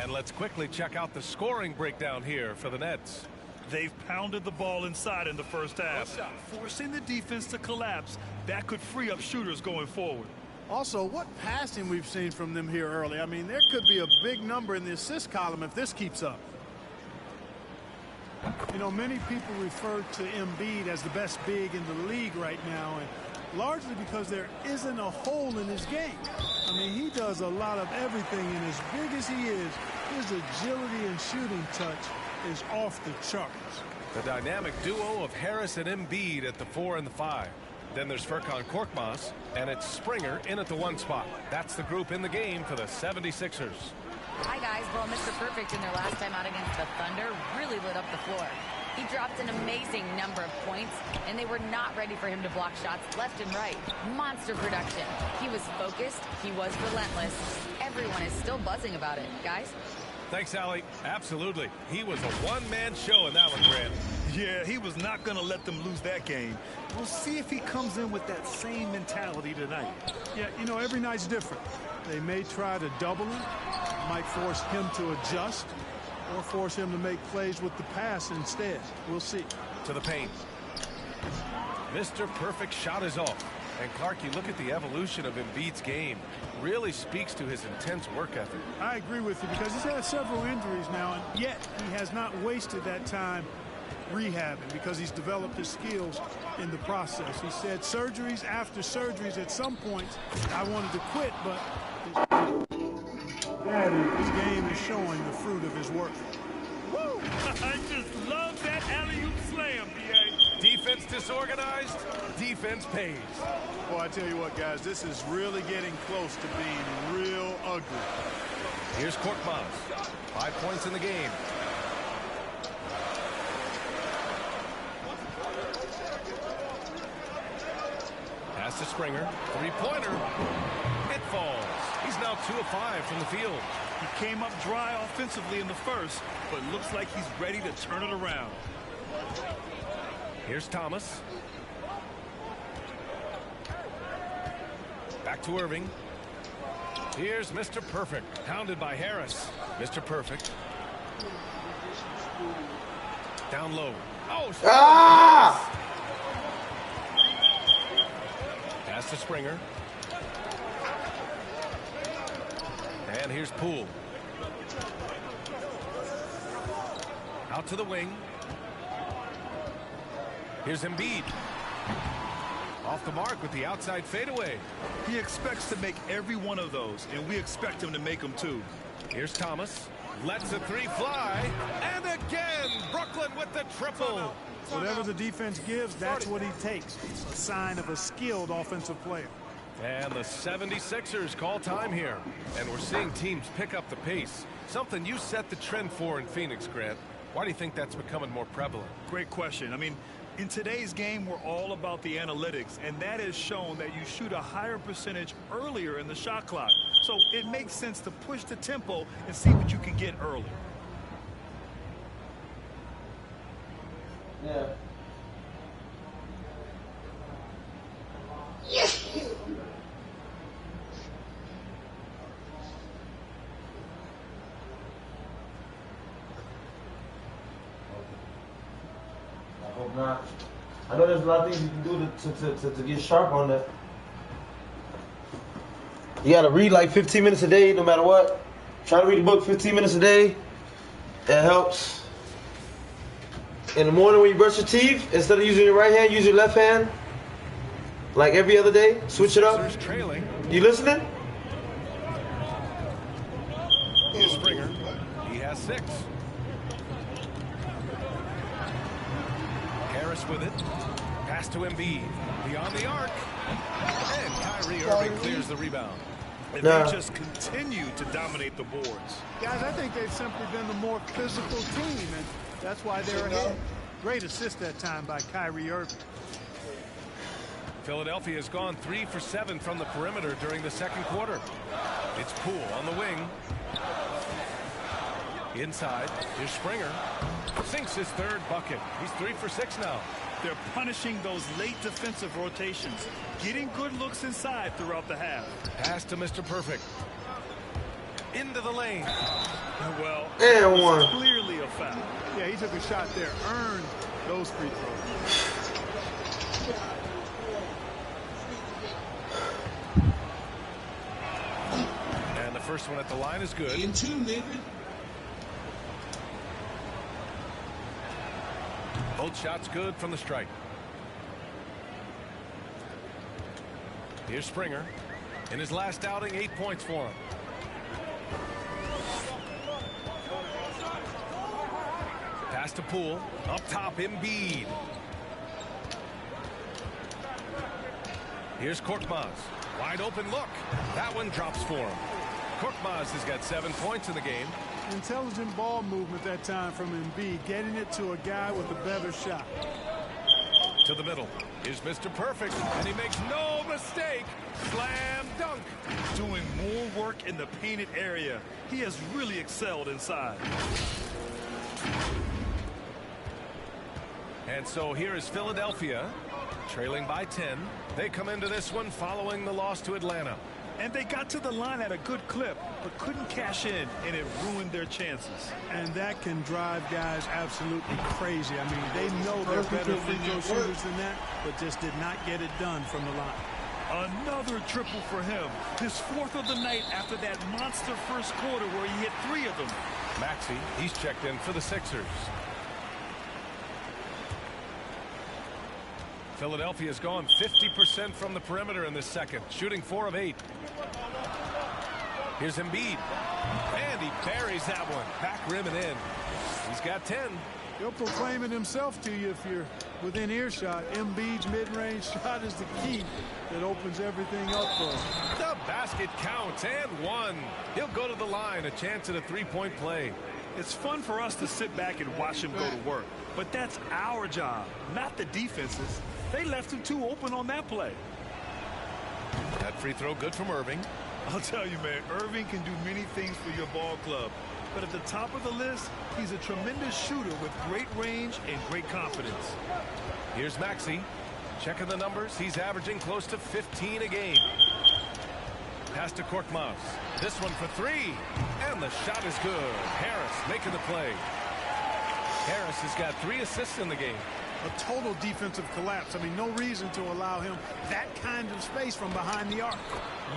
And let's quickly check out the scoring breakdown here for the Nets. They've pounded the ball inside in the first half, forcing the defense to collapse. That could free up shooters going forward. Also, what passing we've seen from them here early. I mean, there could be a big number in the assist column if this keeps up. You know, many people refer to Embiid as the best big in the league right now, and largely because there isn't a hole in his game. I mean, he does a lot of everything, and as big as he is, his agility and shooting touch is off the charts. The dynamic duo of Harris and Embiid at the 4 and the 5. Then there's Furkan Korkmaz, and it's Springer in at the 1 spot. That's the group in the game for the 76ers. Hi, guys. Well, Mr. Perfect in their last time out against the Thunder really lit up the floor. He dropped an amazing number of points, and they were not ready for him to block shots left and right. Monster production. He was focused. He was relentless. Everyone is still buzzing about it. Guys? Thanks, Allie. Absolutely. He was a one-man show in that one, Grant. Yeah, he was not going to let them lose that game. We'll see if he comes in with that same mentality tonight. Yeah, you know, every night's different. They may try to double him, might force him to adjust, or force him to make plays with the pass instead. We'll see. To the paint. Mr. Perfect shot is off. And Clark, you look at the evolution of Embiid's game, really speaks to his intense work ethic. I agree with you because he's had several injuries now, and yet he has not wasted that time rehabbing because he's developed his skills in the process. He said surgeries after surgeries at some points, I wanted to quit, but his game is showing the fruit of his work. Woo! I just love that alley-oop slam, B.A. Defense disorganized, defense pays. Well, I tell you what, guys, this is really getting close to being real ugly. Here's Korkmaz. 5 points in the game. Pass to Springer. 3-pointer. It falls. He's now 2 of 5 from the field. He came up dry offensively in the first, but looks like he's ready to turn it around. Here's Thomas. Back to Irving. Here's Mr. Perfect, pounded by Harris. Mr. Perfect. Down low. Oh, pass to Springer. And here's Poole. Out to the wing. Here's Embiid. Off the mark with the outside fadeaway. He expects to make every one of those, and we expect him to make them too. Here's Thomas. Lets the 3 fly. And again, Brooklyn with the triple. Whatever the defense gives, that's what he takes. A sign of a skilled offensive player. And the 76ers call time here. And we're seeing teams pick up the pace. Something you set the trend for in Phoenix, Grant. Why do you think that's becoming more prevalent? Great question. I mean, In today's game, we're all about the analytics, and that has shown that you shoot a higher percentage earlier in the shot clock. So it makes sense to push the tempo and see what you can get early. Yeah. I hope not. I know there's a lot of things you can do to get sharp on that. You gotta read like 15 minutes a day, no matter what. Try to read a book 15 minutes a day. That helps. In the morning when you brush your teeth, instead of using your right hand, use your left hand. Like every other day. Switch it up. Trailing. You listening? Here's Springer. He has 6. Harris with it. Pass to Embiid. Beyond the arc. And Kyrie Irving clears the rebound. And they just continue to dominate the boards. Guys, I think they've simply been the more physical team, and that's why they're ahead. Great assist that time by Kyrie Irving. Philadelphia has gone 3 for 7 from the perimeter during the second quarter. It's Poole on the wing. Inside, here's Springer. Sinks his 3rd bucket. He's 3 for 6 now. They're punishing those late defensive rotations, getting good looks inside throughout the half. Pass to Mr. Perfect. Into the lane. Well, and one. Clearly a foul. Yeah, he took a shot there, earned those free throws. And the first one at the line is good. In 2, maybe. Both shots good from the strike. Here's Springer. In his last outing, 8 points for him. Pass to Poole. Up top, Embiid. Here's Korkmaz. Wide open look. That one drops for him. Korkmaz has got 7 points in the game. Intelligent ball movement that time from Embiid, getting it to a guy with a better shot. To the middle. Here's Mr. Perfect, and he makes no mistake. Slam dunk. Doing more work in the painted area. He has really excelled inside. And so here is Philadelphia, trailing by 10. They come into this one following the loss to Atlanta. And they got to the line at a good clip, but couldn't cash in, and it ruined their chances. And that can drive guys absolutely crazy. I mean, they know they're better free throw shooters than that, but just did not get it done from the line. Another triple for him. His 4th of the night after that monster first quarter where he hit 3 of them. Maxey, he's checked in for the Sixers. Philadelphia's gone 50% from the perimeter in this second, shooting 4 of 8. Here's Embiid. And he buries that one. Back rim and in. He's got 10. He'll proclaim it himself to you if you're within earshot. Embiid's mid-range shot is the key that opens everything up for him. The basket counts, and 1. He'll go to the line, a chance at a 3-point play. It's fun for us to sit back and watch him go to work, but that's our job, not the defense's. They left him too open on that play. That free throw good from Irving. I'll tell you, man, Irving can do many things for your ball club, but at the top of the list, he's a tremendous shooter with great range and great confidence. Here's Maxey. Checking the numbers, he's averaging close to 15 a game. Pass to Korkmaz. This one for 3. And the shot is good. Harris making the play. Harris has got 3 assists in the game. A total defensive collapse. I mean, no reason to allow him that kind of space from behind the arc.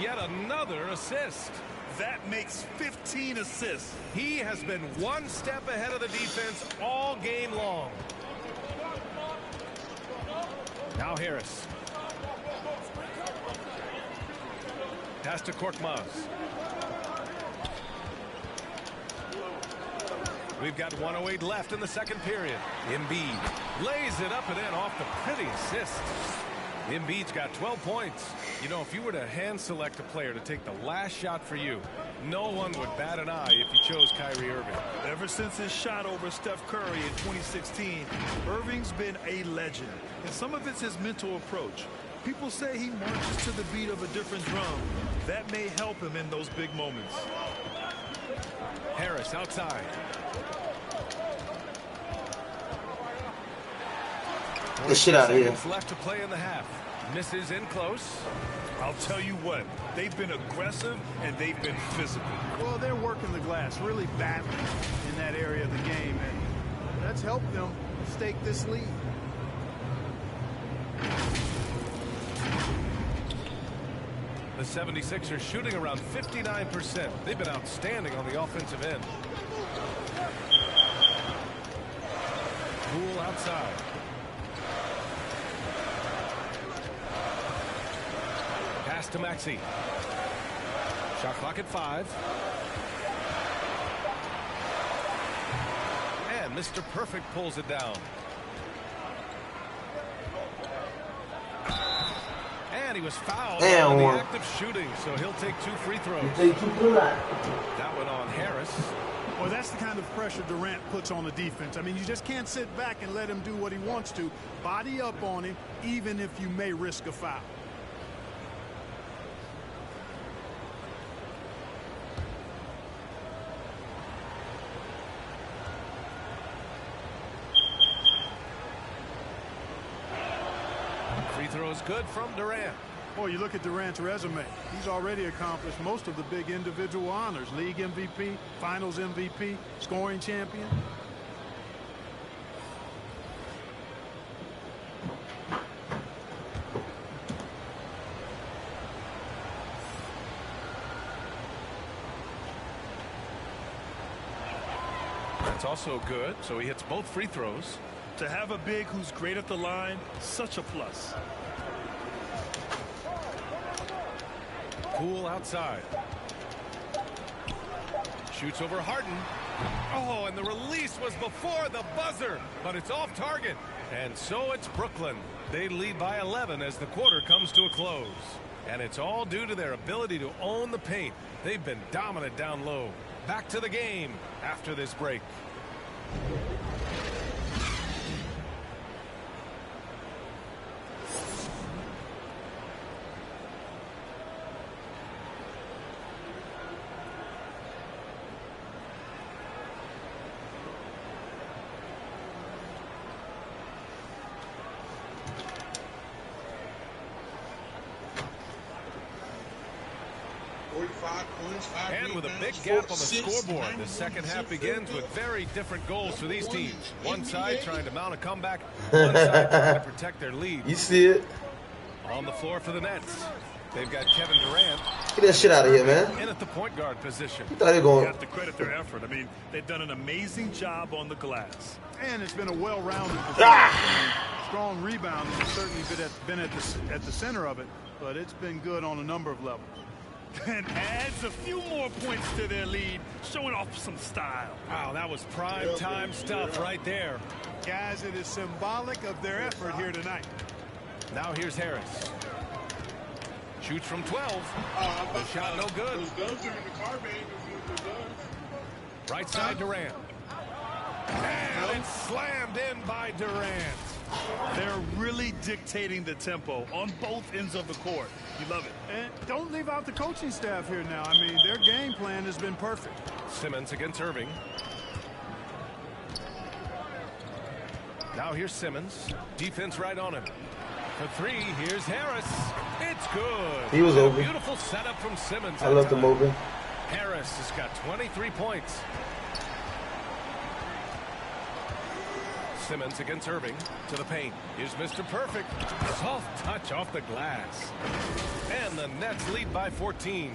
Yet another assist. That makes 15 assists. He has been 1 step ahead of the defense all game long. Now Harris. Pass to Korkmaz. We've got 1:08 left in the second period. Embiid lays it up and in off the pretty assist. Embiid's got 12 points. You know, if you were to hand select a player to take the last shot for you, no one would bat an eye if you chose Kyrie Irving. Ever since his shot over Steph Curry in 2016, Irving's been a legend. And some of it's his mental approach. People say he marches to the beat of a different drum. That may help him in those big moments. Harris outside. Get shit out of here. Left to play in the half. Misses in close. I'll tell you what, they've been aggressive and they've been physical. Well, they're working the glass, really battling in that area of the game, and that's helped them stake this lead. The 76ers shooting around 59%. They've been outstanding on the offensive end. Poole outside. Pass to Maxey. Shot clock at 5. And Mr. Perfect pulls it down. And he was fouled on the act of shooting, so he'll take 2 free throws. That one on Harris. Well, that's the kind of pressure Durant puts on the defense. I mean, you just can't sit back and let him do what he wants to. Body up on him, even if you may risk a foul. Free throw is good from Durant. Boy, you look at Durant's resume. He's already accomplished most of the big individual honors. League MVP, Finals MVP, scoring champion. That's also good, so he hits both free throws. To have a big who's great at the line, such a plus. Poole outside. Shoots over Harden. Oh, and the release was before the buzzer, but it's off target. And so it's Brooklyn. They lead by 11 as the quarter comes to a close. And it's all due to their ability to own the paint. They've been dominant down low. Back to the game after this break. And with a big gap on the scoreboard, the second half begins with very different goals for these teams. One side trying to mount a comeback, one side trying to protect their lead. You see it? On the floor for the Nets, they've got Kevin Durant. Get that shit out of here, man. In at the point guard position. You thought they were going. You have to credit their effort. I mean, they've done an amazing job on the glass. And it's been a well-rounded performance. Strong rebounding has certainly been at the center of it, but it's been good on a number of levels. And adds a few more points to their lead, showing off some style. Wow, that was prime time stuff right there. Guys, it is symbolic of their effort here tonight. Now here's Harris. Shoots from 12. The shot no good. Right side Durant. And it's slammed in by Durant. They're really dictating the tempo on both ends of the court. You love it. And don't leave out the coaching staff here now. I mean, their game plan has been perfect. Simmons against Irving. Now here's Simmons. Defense right on him. For 3, here's Harris. It's good. He was open. Beautiful setup from Simmons. I left him open. Harris has got 23 points. Simmons against Irving to the paint. Here's Mr. Perfect. Soft touch off the glass. And the Nets lead by 14.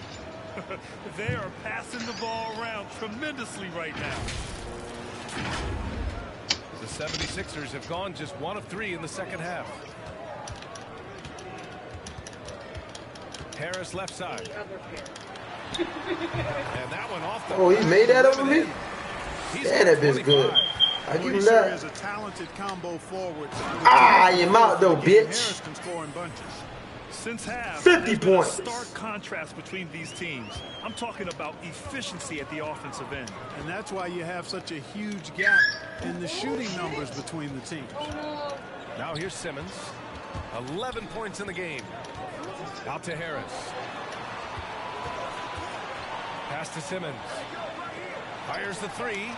They are passing the ball around tremendously right now. The 76ers have gone just 1 of 3 in the second half. Harris left side. And that one off the. Oh, he made that over me? He's Yeah, that bitch good. I give him Sure that. is a talented combo forward. Ah, you're out though, bitch. Harris can score in bunches. Since half, 50 there's been a points. stark contrast between these teams. I'm talking about efficiency at the offensive end. And that's why you have such a huge gap in the shooting numbers between the teams. Now here's Simmons. 11 points in the game. Out to Harris. Pass to Simmons. Fires the three.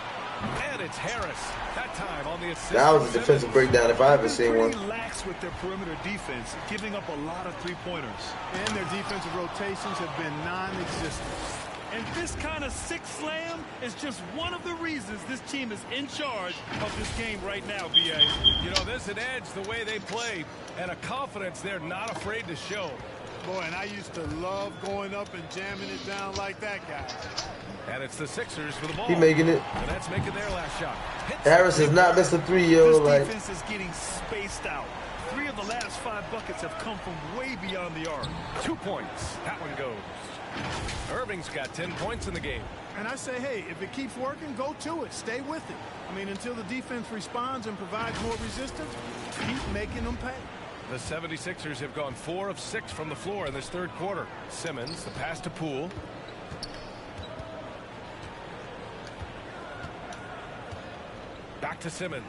And it's Harris. That time on the assist. That was a defensive breakdown if I ever seen one. Pretty lax with their perimeter defense, giving up a lot of three-pointers. And their defensive rotations have been non-existent. And this kind of six slam is just one of the reasons this team is in charge of this game right now, B.A. You know, there's an edge the way they play and a confidence they're not afraid to show. Boy, and I used to love going up and jamming it down like that guy. And it's the Sixers for the ball. He making it. The Nets making their last shot. Harris has not missed a three, yo. This defense is getting spaced out. 3 of the last 5 buckets have come from way beyond the arc. 2 points. That one goes. Irving's got 10 points in the game. And I say, hey, if it keeps working, go to it. Stay with it. I mean, until the defense responds and provides more resistance, keep making them pay. The 76ers have gone 4 of 6 from the floor in this third quarter. Simmons, the pass to Poole. Back to Simmons.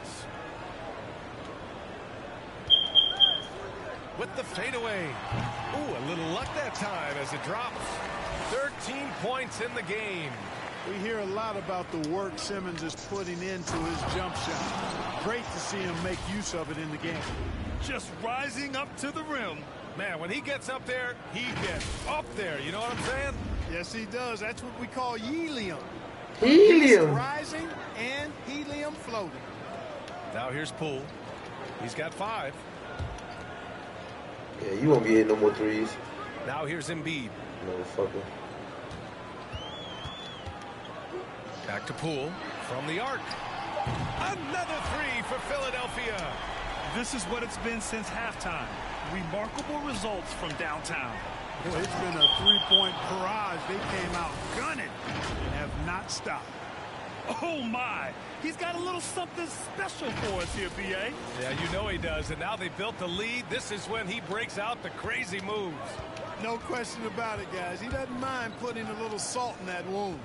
With the fadeaway. Ooh, a little luck that time as it drops. 13 points in the game. We hear a lot about the work Simmons is putting into his jump shot. Great to see him make use of it in the game. Just rising up to the rim. Man, when he gets up there, he gets up there. You know what I'm saying? Yes, he does. That's what we call helium. Helium. Rising and helium floating. Now here's Poole. He's got 5. Yeah, you won't be hitting no more threes. Now here's Embiid. Motherfucker. Back to Poole from the arc. Another 3 for Philadelphia. This is what it's been since halftime. Remarkable results from downtown. Boy, it's been a three-point barrage. They came out gunning and have not stopped. Oh, my. He's got a little something special for us here, B.A. Yeah, you know he does. And now they built the lead. This is when he breaks out the crazy moves. No question about it, guys. He doesn't mind putting a little salt in that wound.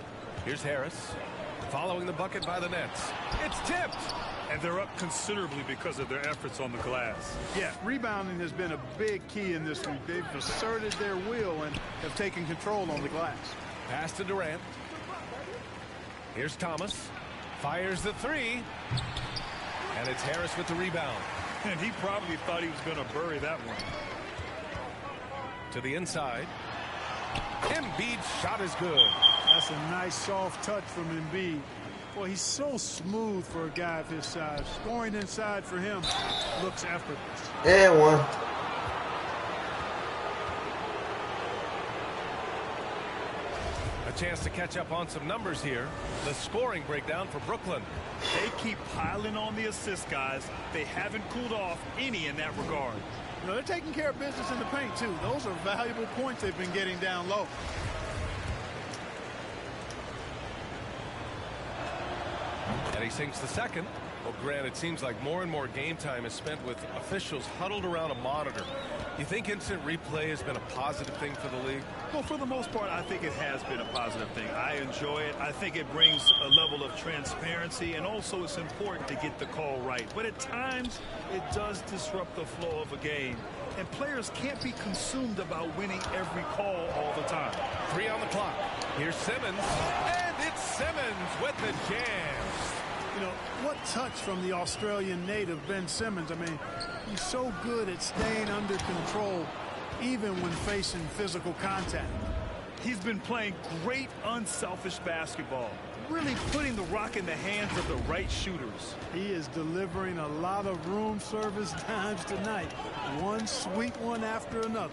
Here's Harris. Following the bucket by the Nets. It's tipped. And they're up considerably because of their efforts on the glass. Yeah, rebounding has been a big key in this week. They've asserted their will and have taken control on the glass. Pass to Durant. Here's Thomas. Fires the 3. And it's Harris with the rebound. And he probably thought he was going to bury that one. To the inside. Embiid's shot is good. That's a nice soft touch from Embiid. Boy, he's so smooth for a guy of his size. Scoring inside for him looks effortless. And 1. A chance to catch up on some numbers here. The scoring breakdown for Brooklyn. They keep piling on the assists, guys. They haven't cooled off any in that regard. You know, they're taking care of business in the paint, too. Those are valuable points they've been getting down low. And he sinks the second. Well, Grant, it seems like more and more game time is spent with officials huddled around a monitor. You think instant replay has been a positive thing for the league? Well, for the most part, I think it has been a positive thing. I enjoy it. I think it brings a level of transparency, and also it's important to get the call right. But at times, it does disrupt the flow of a game. And players can't be consumed about winning every call all the time. 3 on the clock. Here's Simmons. And it's Simmons with the jam. You know, what touch from the Australian native, Ben Simmons. I mean, he's so good at staying under control, even when facing physical contact. He's been playing great, unselfish basketball, really putting the rock in the hands of the right shooters. He is delivering a lot of room service dimes tonight. One sweet one after another.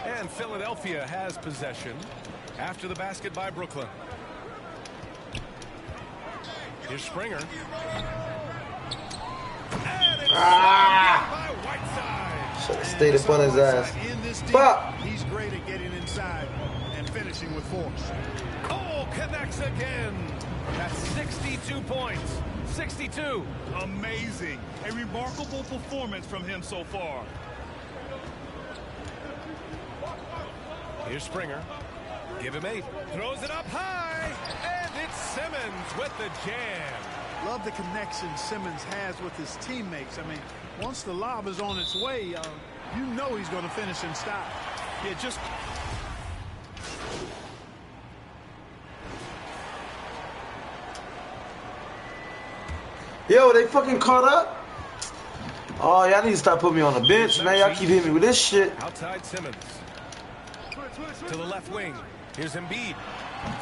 And Philadelphia has possession after the basket by Brooklyn. Here's Springer. And it's by Whiteside. Should have stayed up on his ass. Fuck. He's great at getting inside and finishing with force. Cole connects again. That's 63 22 points. 62. Amazing. A remarkable performance from him so far. Here's Springer. Give him 8. Throws it up high. And it's Simmons with the jam. Love the connection Simmons has with his teammates. I mean, once the lob is on its way, you know he's going to finish in style. Yeah, just... Yo, they fucking caught up? Oh, y'all need to stop putting me on the bench, man. Y'all keep hitting me with this shit. Outside Simmons. To the left wing. Here's Embiid.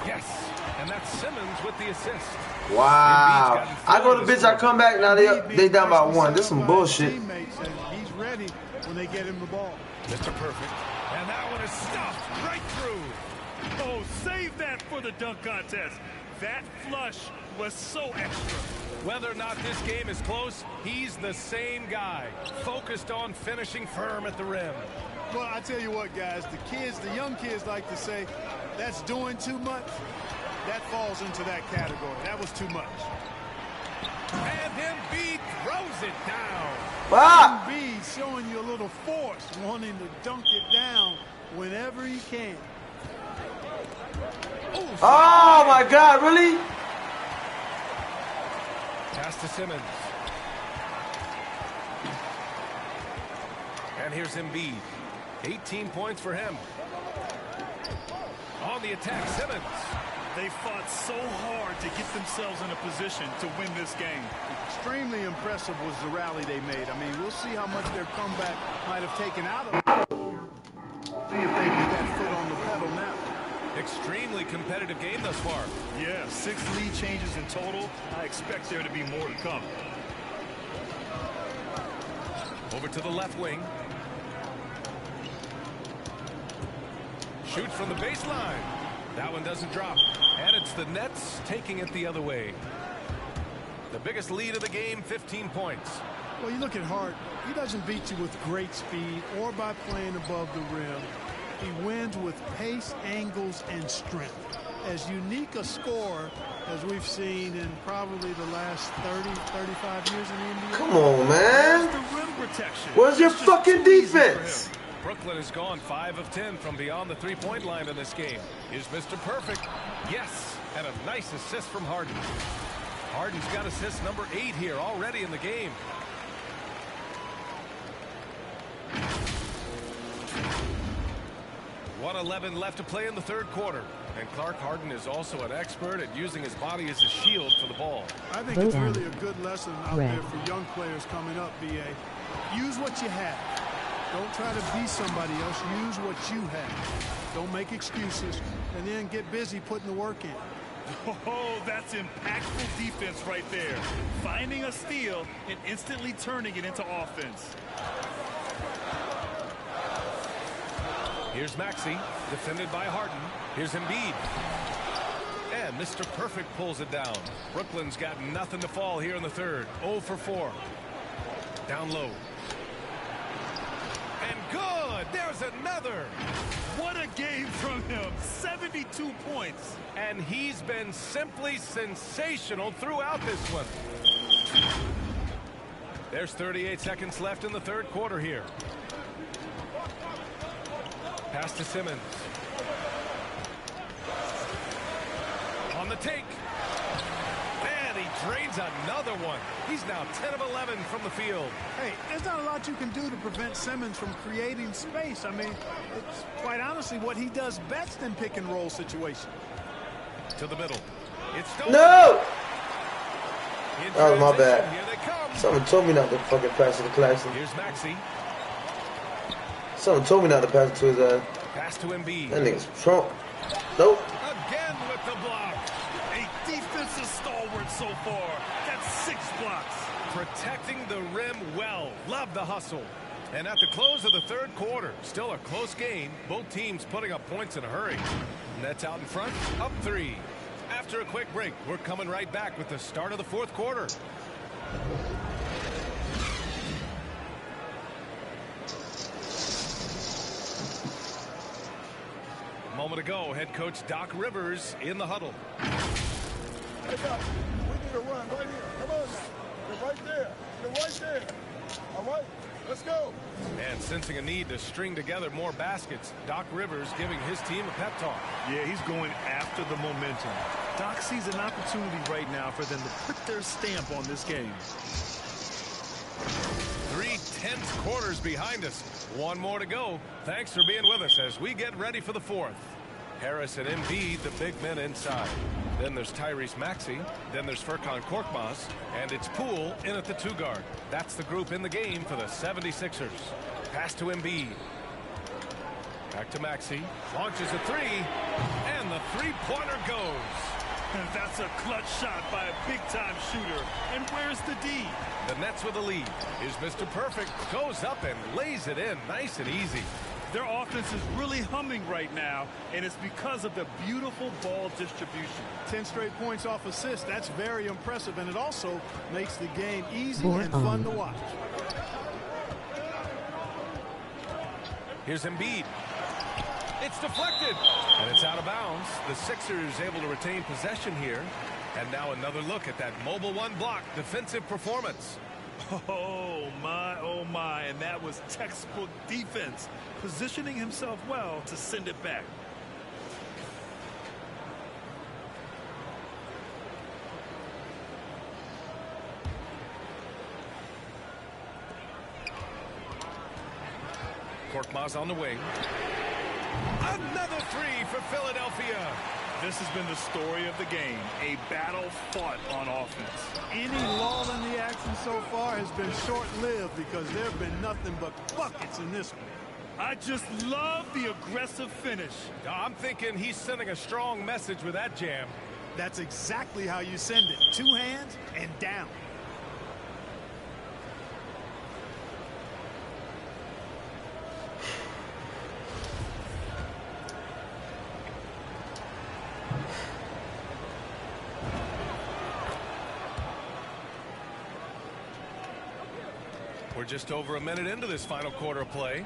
Yes. And that's Simmons with the assist. Wow. I go to the bench, I come back, now they down by 1. This is some bullshit. He's ready when they get him the ball. Mr. Perfect. And that one is stuffed right through. Oh, save that for the dunk contest. That flush was so extra. Whether or not this game is close, he's the same guy. Focused on finishing firm at the rim. Well, I tell you what, guys, the young kids like to say, that's doing too much. That falls into that category. That was too much. And Embiid throws it down. Ah! Embiid showing you a little force, wanting to dunk it down whenever he can. Oh, my God, really? Pass to Simmons. And here's Embiid. 18 points for him. On the attack, Simmons. They fought so hard to get themselves in a position to win this game. Extremely impressive was the rally they made. I mean, we'll see how much their comeback might have taken out of them. See if they get that foot on the pedal now. Extremely competitive game thus far. Yeah, 6 lead changes in total. I expect there to be more to come. Over to the left wing. Shoots from the baseline. That one doesn't drop. And it's the Nets taking it the other way. The biggest lead of the game, 15 points. Well, you look at Hart. He doesn't beat you with great speed or by playing above the rim. He wins with pace, angles, and strength. As unique a scorer as we've seen in probably the last 30, 35 years in the NBA. Come on, man. Where's your fucking defense? Brooklyn has gone 5 of 10 from beyond the three-point line in this game. Here's Mr. Perfect. Yes, and a nice assist from Harden. Harden's got assist number 8 here already in the game. .111 left to play in the third quarter. And Clark Harden is also an expert at using his body as a shield for the ball. I think it's really a good lesson out there for young players coming up, B.A. Use what you have. Don't try to be somebody else. Use what you have. Don't make excuses. And then get busy putting the work in. Oh, that's impactful defense right there. Finding a steal and instantly turning it into offense. Here's Maxey, defended by Harden. Here's Embiid. And Mr. Perfect pulls it down. Brooklyn's got nothing to fall here in the third. 0 for 4. Down low. And good! There's another! What a game from him. 72 points. And he's been simply sensational throughout this one. There's 38 seconds left in the third quarter here. Pass to Simmons. On the take. And he drains another one. He's now 10 of 11 from the field. Hey, there's not a lot you can do to prevent Simmons from creating space. I mean, it's quite honestly what he does best in pick and roll situations. To the middle. It's stolen. No! That was my bad. Someone told me not to fucking pass it to Claxton. Here's Maxey. Someone told me not to pass it to his ass. Pass to Embiid. That nigga's Trump. Nope. Again with the block. A defensive stalwart so far. That's 6 blocks. Protecting the rim well. Love the hustle. And at the close of the third quarter, still a close game. Both teams putting up points in a hurry. Nets out in front, up 3. After a quick break, we're coming right back with the start of the fourth quarter. A moment ago, head coach Doc Rivers in the huddle. When to run right here. Come on now. You're right there. You're right there. All right, let's go. And sensing a need to string together more baskets, Doc Rivers giving his team a pep talk. Yeah, he's going after the momentum. Doc sees an opportunity right now for them to put their stamp on this game. 3 tense quarters behind us. One more to go. Thanks for being with us as we get ready for the fourth. Harris and Embiid, the big men inside. Then there's Tyrese Maxey. Then there's Furkan Korkmaz. And it's Poole in at the 2 guard. That's the group in the game for the 76ers. Pass to Embiid. Back to Maxey. Launches a 3. And the three-pointer goes. And that's a clutch shot by a big-time shooter. And where's the D? The Nets with the lead. Here's Mr. Perfect. Goes up and lays it in nice and easy. Their offense is really humming right now, and it's because of the beautiful ball distribution. 10 straight points off assists. That's very impressive, and it also makes the game easy and fun to watch. Here's Embiid. It's deflected, and it's out of bounds. The Sixers able to retain possession here. And now another look at that mobile 1 block defensive performance. Oh, my, and that was textbook defense, positioning himself well to send it back. Korkmaz on the wing. Another 3 for Philadelphia. This has been the story of the game, a battle fought on offense. Any lull in the action so far has been short-lived because there have been nothing but buckets in this one. I just love the aggressive finish. I'm thinking he's sending a strong message with that jam. That's exactly how you send it. 2 hands and down. We're just over a minute into this final quarter of play.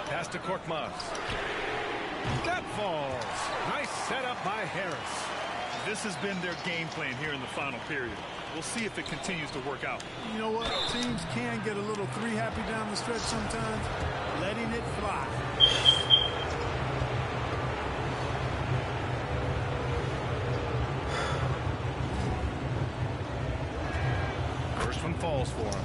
Pass to Korkmaz. That falls. Nice setup by Harris. This has been their game plan here in the final period. We'll see if it continues to work out. You know what? Teams can get a little 3-happy down the stretch sometimes. Letting it fly. First one falls for him.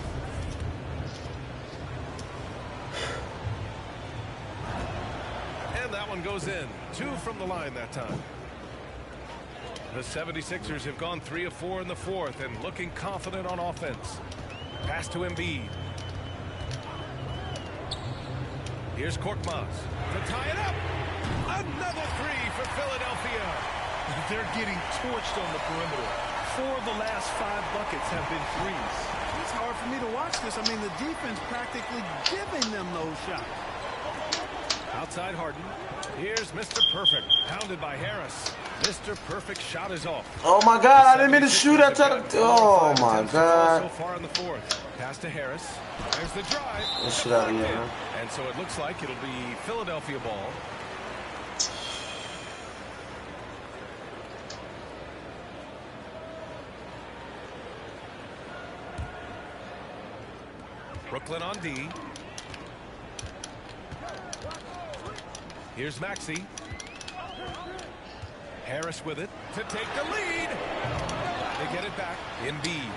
And that one goes in. 2 from the line that time. The 76ers have gone 3 of 4 in the fourth and looking confident on offense. Pass to Embiid. Here's Korkmaz to tie it up. Another 3 for Philadelphia. They're getting torched on the perimeter. 4 of the last 5 buckets have been threes. It's hard for me to watch this. I mean, the defense practically giving them those shots. Outside Harden. Here's Mr. Perfect. Pounded by Harris. Mr. Perfect shot is off. Oh my God, I didn't mean to shoot. I tried to. Oh my God. So far in the fourth. Pass to Harris. There's the drive. Let's shit out of here. And so it looks like it'll be Philadelphia ball. Brooklyn on D. Here's Maxey. Harris with it to take the lead. They get it back. Embiid.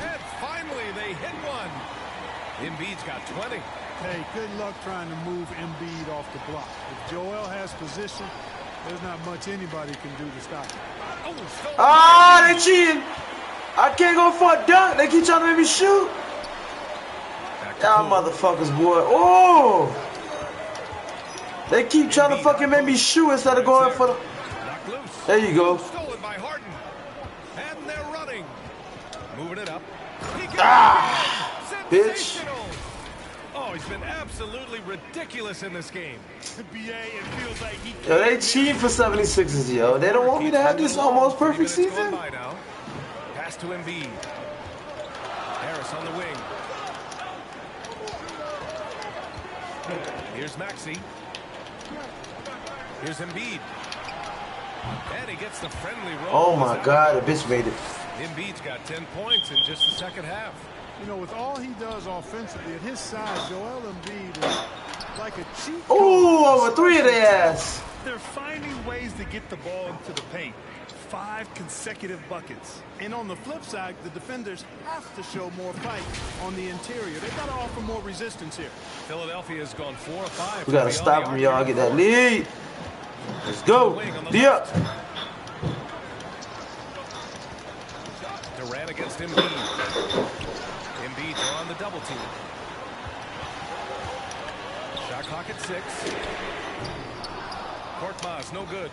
And finally they hit one. Embiid's got 20. Hey, good luck trying to move Embiid off the block. If Joel has position, there's not much anybody can do to stop him. Ah, they cheating. I can't go for a dunk. They keep trying to make me shoot. Y'all motherfuckers, boy. Oh! They keep trying to fucking make me shoot instead of going for the... There you go. Stolen by Harden. And they're running. Moving it up. Bitch. Oh, he's been absolutely ridiculous in this game. Yo, they cheating for 76ers, yo. They don't want me to have this almost perfect season. Pass to Embiid. Harris on the wing. Here's Maxey. Here's Embiid. And he gets the friendly roll. Oh my God, the bitch made it. Embiid's got 10 points in just the second half. You know, with all he does offensively, at his size, Joel Embiid is like a cheat code. Oh, over 3 of their ass. They're finding ways to get the ball into the paint. 5 consecutive buckets. And on the flip side, the defenders have to show more fight on the interior. They've got to offer more resistance here. Philadelphia has gone 4 of 5. We got to stop them, y'all. Get that lead. Let's go. Yeah. Durant against Embiid. Embiid's on the double team. Shot clock at 6. Korkmaz, no good.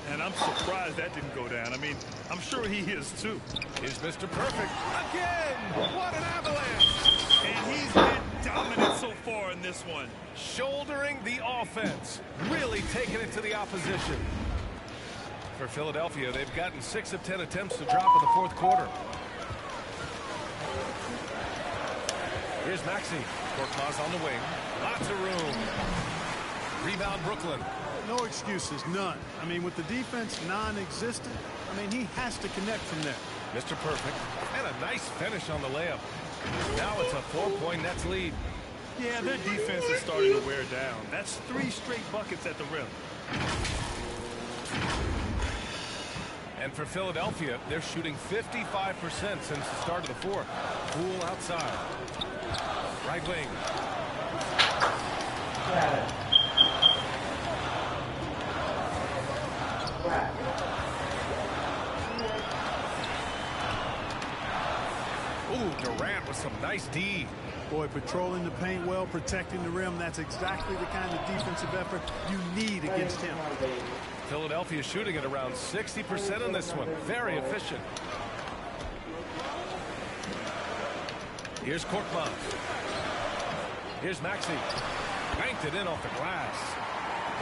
And I'm surprised that didn't go down. I mean, I'm sure he is too. Here's Mr. Perfect again. What an avalanche. And he's been dominant so far in this one. Shouldering the offense. Really taking it to the opposition. For Philadelphia, they've gotten 6 of 10 attempts to drop in the fourth quarter. Here's Maxey. Korkmaz on the wing. Lots of room. Rebound Brooklyn. No excuses, none. I mean, with the defense non-existent, I mean, he has to connect from there. Mr. Perfect. And a nice finish on the layup. Now it's a 4-point Nets lead. Yeah, their defense is starting to wear down. That's 3 straight buckets at the rim. And for Philadelphia, they're shooting 55% since the start of the fourth. Poole outside. Right wing. Ooh, Durant with some nice D. Boy, patrolling the paint well, protecting the rim. That's exactly the kind of defensive effort you need against him. Philadelphia shooting at around 60% on this one. Very efficient. Here's Korkmaz. Here's Maxey. Banked it in off the glass.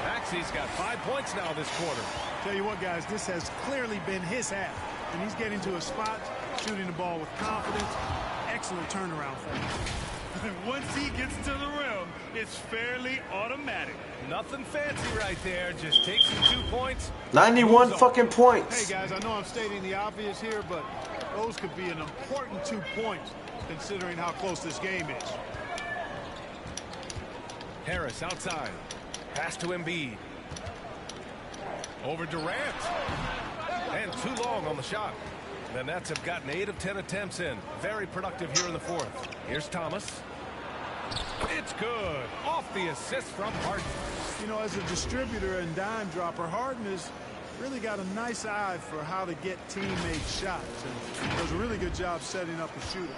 Maxey's got 5 points now this quarter. Tell you what, guys, this has clearly been his half. And he's getting to a spot, shooting the ball with confidence. Excellent turnaround for him. Once he gets to the rim, it's fairly automatic. Nothing fancy right there. Just takes him 2 points. 91 fucking points. Hey, guys, I know I'm stating the obvious here, but those could be an important 2 points considering how close this game is. Harris outside. Pass to Embiid. Over Durant. And too long on the shot. The Nets have gotten 8 of 10 attempts in. Very productive here in the fourth. Here's Thomas. It's good. Off the assist from Harden. You know, as a distributor and dime dropper, Harden has really got a nice eye for how to get teammate shots. And does a really good job setting up a shooter.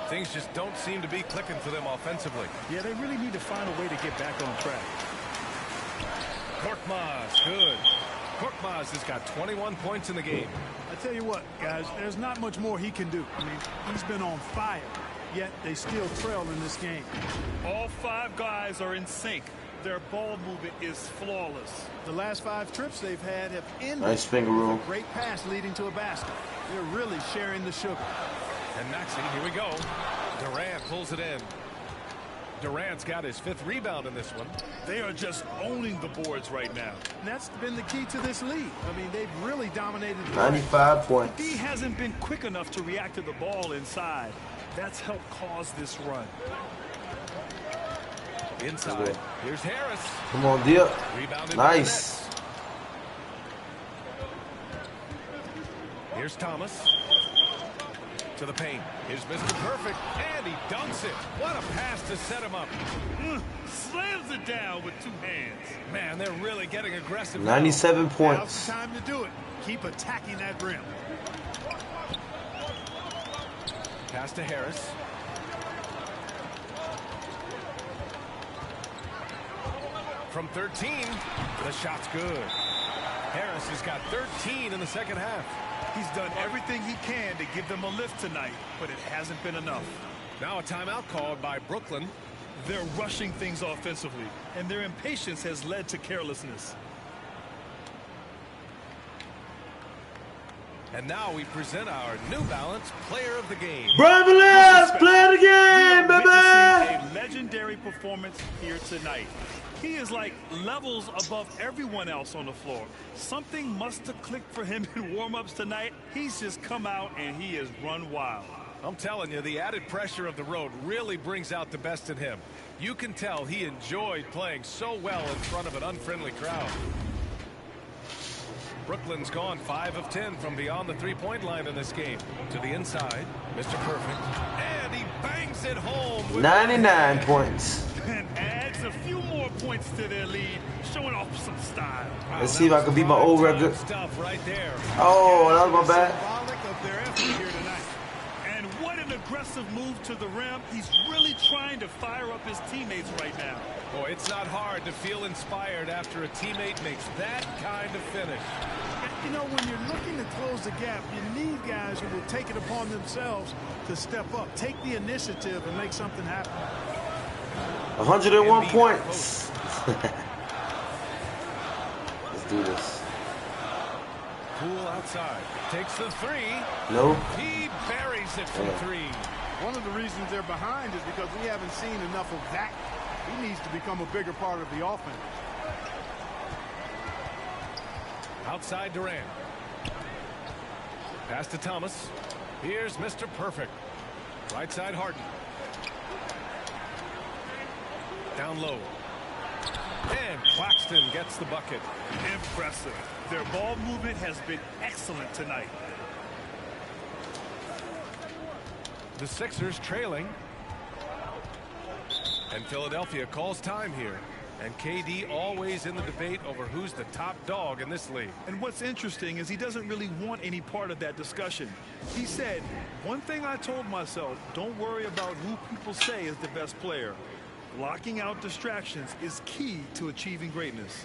Things just don't seem to be clicking for them offensively. Yeah, they really need to find a way to get back on track. Korkmaz, good. Korkmaz has got 21 points in the game. I tell you what, guys, there's not much more he can do. I mean, he's been on fire, yet they still trail in this game. All 5 guys are in sync. Their ball movement is flawless. The last 5 trips they've had have ended nice finger roll. with a great pass leading to a basket. They're really sharing the sugar. And Maxey, here we go. Durant pulls it in. Durant's got his 5th rebound in this one. They are just owning the boards right now. And that's been the key to this lead. I mean, they've really dominated. 95 points. He hasn't been quick enough to react to the ball inside. That's helped cause this run. Inside. Here's Harris. Come on, Dip. Rebounded. Nice. Here's Thomas. To the paint. Here's Mr. Perfect. And he dunks it. What a pass to set him up. Slams it down with 2 hands. Man, they're really getting aggressive. 97 points. Now's the time to do it. Keep attacking that rim. Pass to Harris. From 13, the shot's good. Harris has got 13 in the second half. He's done everything he can to give them a lift tonight, but it hasn't been enough. Now a timeout called by Brooklyn. They're rushing things offensively, and their impatience has led to carelessness. And now we present our New Balance Player of the Game. Bravely, play the game, baby! A performance here tonight. He is like levels above everyone else on the floor. Something must have clicked for him in warm-ups tonight. He's just come out and he has run wild. I'm telling you, the added pressure of the road really brings out the best in him. You can tell he enjoyed playing so well in front of an unfriendly crowd. Brooklyn's gone 5 of 10 from beyond the three-point line in this game. To the inside, Mr. Perfect. And he bangs it home. With 99 points. And adds a few more points to their lead, showing off some style. Let's see if I can beat my old record. Stuff right there. Oh, that was my bad. Symbolic of their effort here tonight. And what an aggressive move to the rim. He's really trying to fire up his teammates right now. Boy, it's not hard to feel inspired after a teammate makes that kind of finish. You know, when you're looking to close the gap, you need guys who will take it upon themselves to step up, take the initiative, and make something happen. 101 points. Let's do this. Poole outside. Takes the three. No. He buries it from three. One of the reasons they're behind is because we haven't seen enough of that. He needs to become a bigger part of the offense. Outside Durant. Pass to Thomas. Here's Mr. Perfect. Right side Harden. Down low. And Claxton gets the bucket. Impressive. Their ball movement has been excellent tonight. The Sixers trailing. And Philadelphia calls time here. And KD always in the debate over who's the top dog in this league. And what's interesting is he doesn't really want any part of that discussion. He said, one thing I told myself, don't worry about who people say is the best player. Blocking out distractions is key to achieving greatness.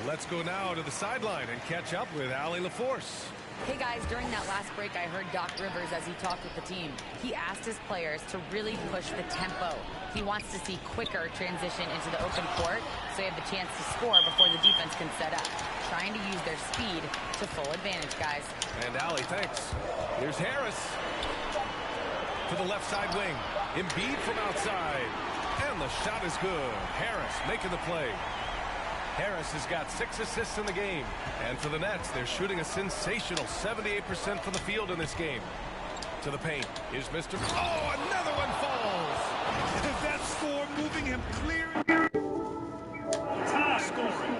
Let's go now to the sideline and catch up with Allie LaForce. Hey guys, during that last break I heard Doc Rivers as he talked with the team. He asked his players to really push the tempo. He wants to see quicker transition into the open court so they have the chance to score before the defense can set up. Trying to use their speed to full advantage, guys. And Allie, thanks. Here's Harris. To the left side wing. Embiid from outside. And the shot is good. Harris making the play. Harris has got 6 assists in the game. And for the Nets, they're shooting a sensational 78% from the field in this game. To the paint. Here's Mr. Oh, another one falls. That score moving him clear. Time scoring.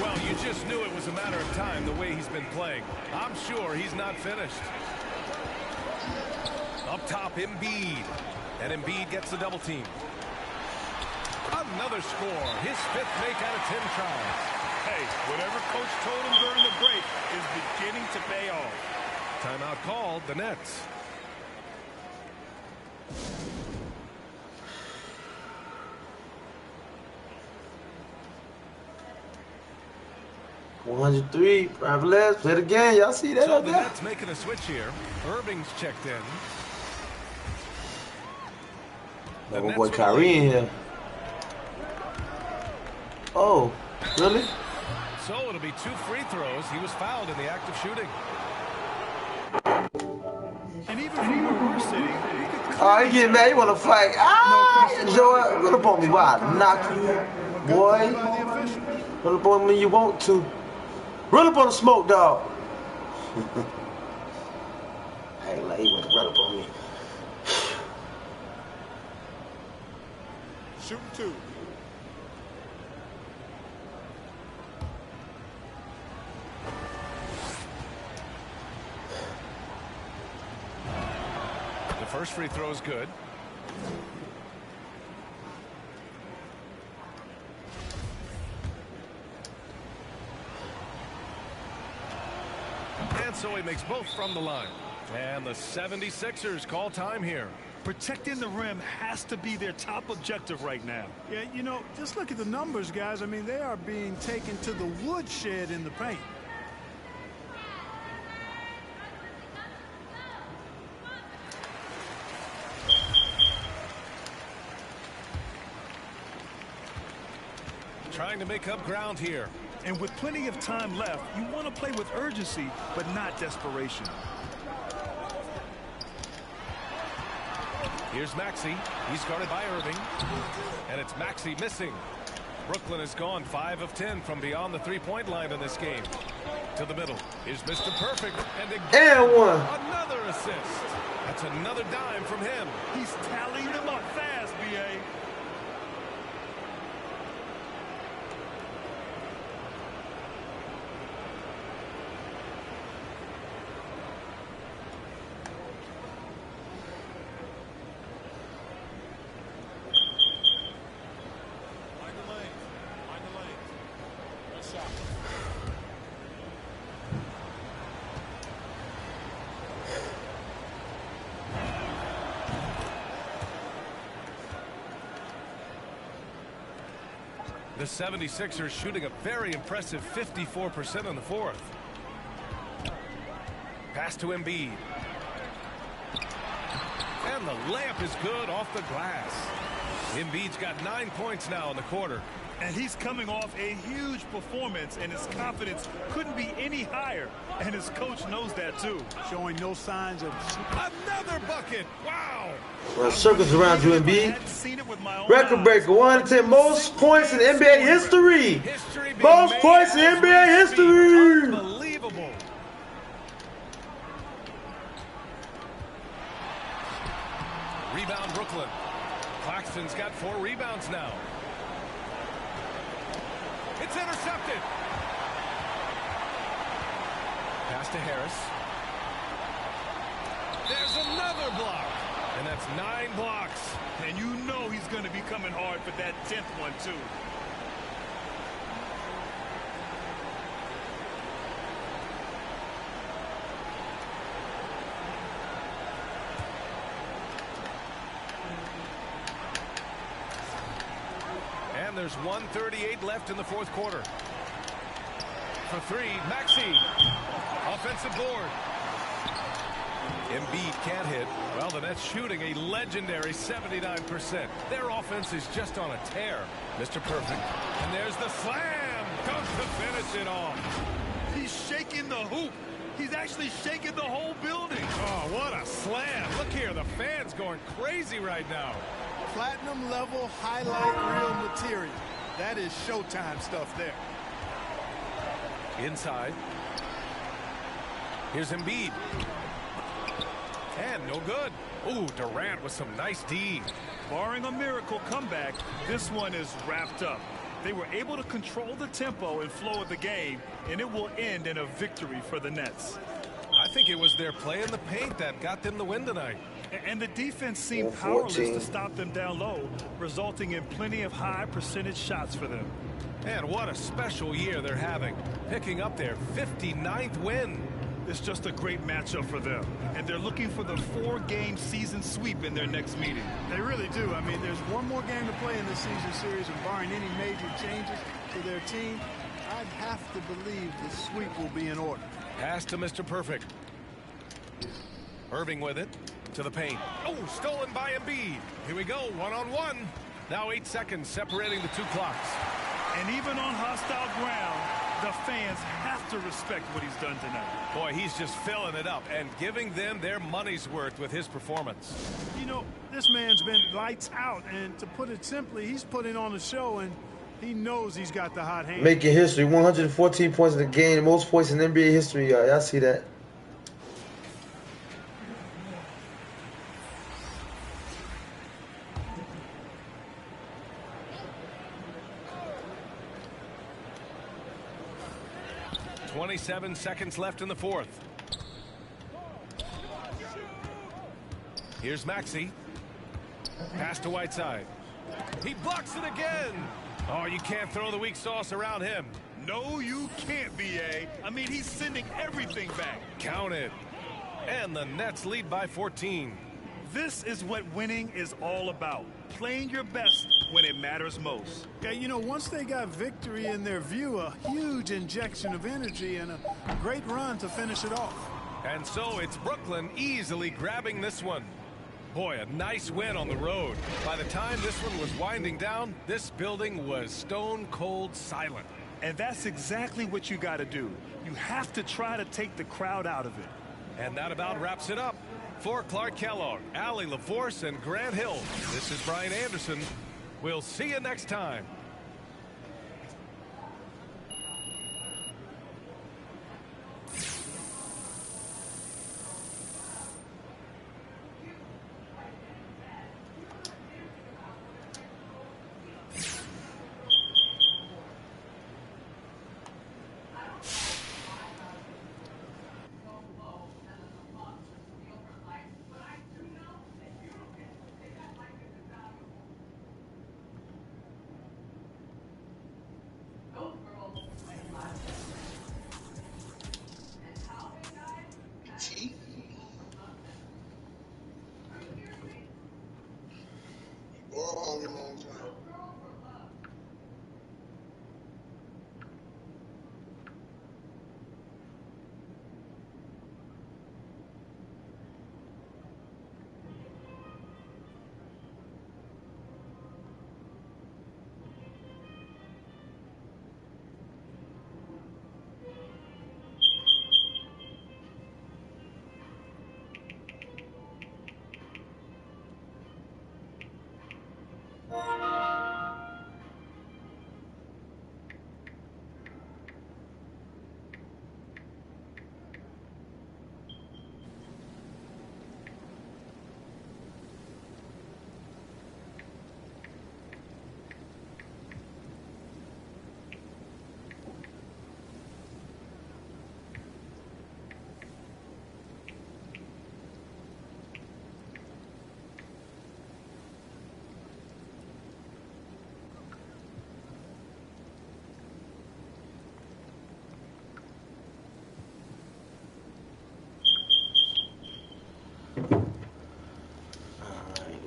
Well, you just knew it was a matter of time the way he's been playing. I'm sure he's not finished. Up top, Embiid. And Embiid gets the double team. Another score. His 5th make out of 10 tries. Hey, whatever coach told him during the break is beginning to pay off. Timeout called, the Nets. $103. Let's play it again. Y'all see that? So the Nets making a switch here. Irving's checked in. My boy Kyrie in here. Oh, really? So it'll be 2 free throws. He was fouled in the act of shooting. And even from where we're sitting, oh, he getting mad. He want to fight. Ah, Joe, run up on me. Why? Knock you, boy. Run up on me. You want to? Run up on the smoke, dog. Hey, like he want to run up on me. Shoot 2. The first free throw is good. And so he makes both from the line. And the 76ers call time here. Protecting the rim has to be their top objective right now. Yeah, you know, just look at the numbers, guys. I mean, they are being taken to the woodshed in the paint. Trying to make up ground here. And with plenty of time left, you want to play with urgency, but not desperation. Here's Maxey. He's guarded by Irving. And it's Maxey missing. Brooklyn has gone 5 of 10 from beyond the three-point line in this game. To the middle. Here's Mr. Perfect. And again, one. Another assist. That's another dime from him. He's tallying them up fast, B.A. The 76ers shooting a very impressive 54% in the fourth. Pass to Embiid. And the layup is good off the glass. Embiid's got 9 points now in the quarter. And he's coming off a huge performance, and his confidence couldn't be any higher. And his coach knows that, too. Showing no signs of... Another bucket! Wow! Well, circles around you, Embiid. Record breaker, 110 most points in NBA history. Most points in NBA history. Unbelievable. Rebound, Brooklyn. Claxton's got 4 rebounds now. It's intercepted. Pass to Harris. There's another block. And that's 9 blocks. And you know he's going to be coming hard for that 10th one, too. And there's 1:38 left in the fourth quarter. For 3, Maxey. Offensive board. Embiid can't hit. Well, the Nets shooting a legendary 79%. Their offense is just on a tear. Mr. Perfect. And there's the slam. Comes to finish it off. He's shaking the hoop. He's actually shaking the whole building. Oh, what a slam. Look here. The fans going crazy right now. Platinum level highlight reel material. That is Showtime stuff there. Inside. Here's Embiid. And no good. Ooh, Durant with some nice D. Barring a miracle comeback, this one is wrapped up. They were able to control the tempo and flow of the game, and it will end in a victory for the Nets. I think it was their play in the paint that got them the win tonight. And the defense seemed powerless to stop them down low, resulting in plenty of high percentage shots for them. And what a special year they're having, picking up their 59th win. It's just a great matchup for them, and they're looking for the 4-game season sweep in their next meeting. They really do. I mean, there's one more game to play in this season series, and barring any major changes to their team, I'd have to believe the sweep will be in order. Pass to Mr. Perfect. Irving with it to the paint. Oh, stolen by Embiid. Here we go, one-on-one. Now 8 seconds separating the 2 clocks. And even on hostile ground, the fans have to respect what he's done tonight. Boy, he's just filling it up and giving them their money's worth with his performance. You know, this man's been lights out, and to put it simply, he's putting on a show, and he knows he's got the hot hand. Making history, 114 points in the game, most points in NBA history. Y'all see that? .27 seconds left in the fourth. Here's Maxey. Pass to Whiteside. He blocks it again. Oh, you can't throw the weak sauce around him. No, you can't, B.A. I mean, he's sending everything back. Count it. And the Nets lead by 14. This is what winning is all about. Playing your best when it matters most. Yeah, you know, once they got victory in their view, a huge injection of energy and a great run to finish it off. And so it's Brooklyn easily grabbing this one. Boy, a nice win on the road. By the time this one was winding down, this building was stone cold silent. And that's exactly what you got to do. You have to try to take the crowd out of it. And that about wraps it up. For Clark Kellogg, Allie LaForce, and Grant Hill, this is Brian Anderson. We'll see you next time.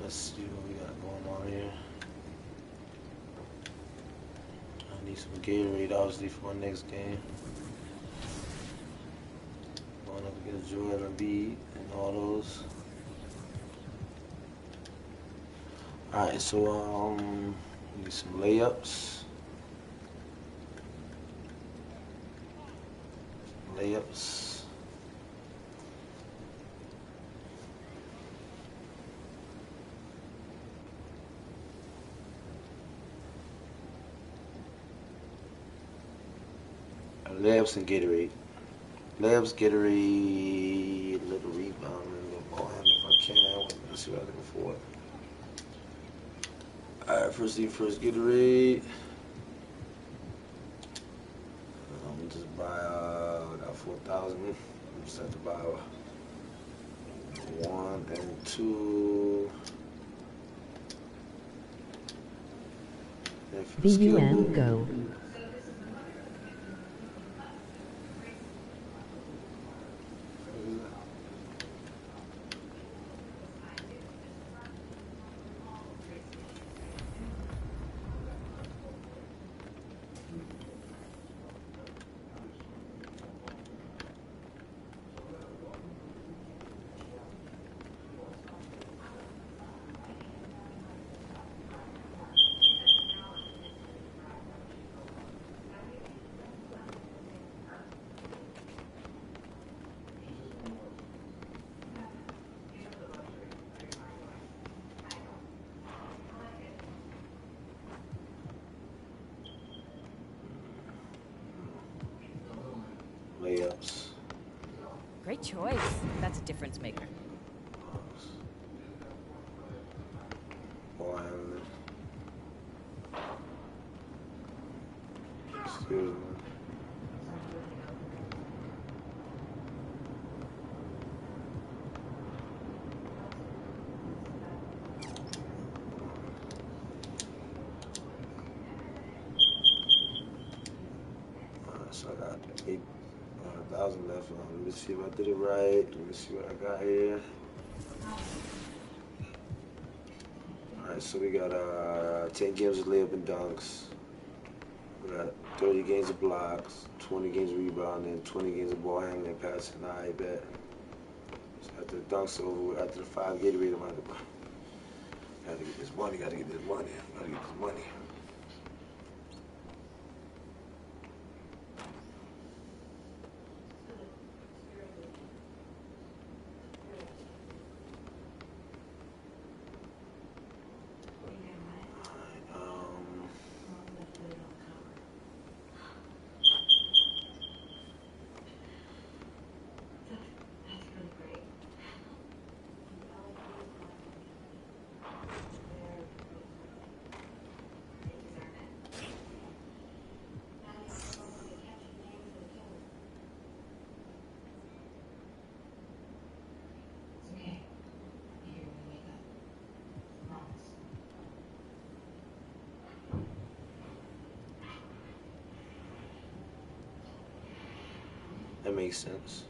Let's see what we got going on here. I need some Gatorade, obviously, for my next game. Going up against Joel Embiid and all those. Alright, so need some layups. Layups and Gatorade. Layups, Gatorade, a little rebound, and a little ball handling if I can. Let's see what I'm looking for. Alright, first thing first, Gatorade. Just buy, I got 4,000. Just have to buy 1 and 2. VUM go. Layups. Great choice. That's a difference maker. Ball handling. Excuse me. So I got 8,000 left. Let me see if I did it right. Let me see what I got here. Alright, so we got 10 games of layup and dunks. We got 30 games of blocks, 20 games of rebounding, 20 games of ball handling and passing. I bet. So after the dunks over, after the 5 Gatorade, I'm out. Gotta get this money, gotta get this money, gotta get this money. make sense.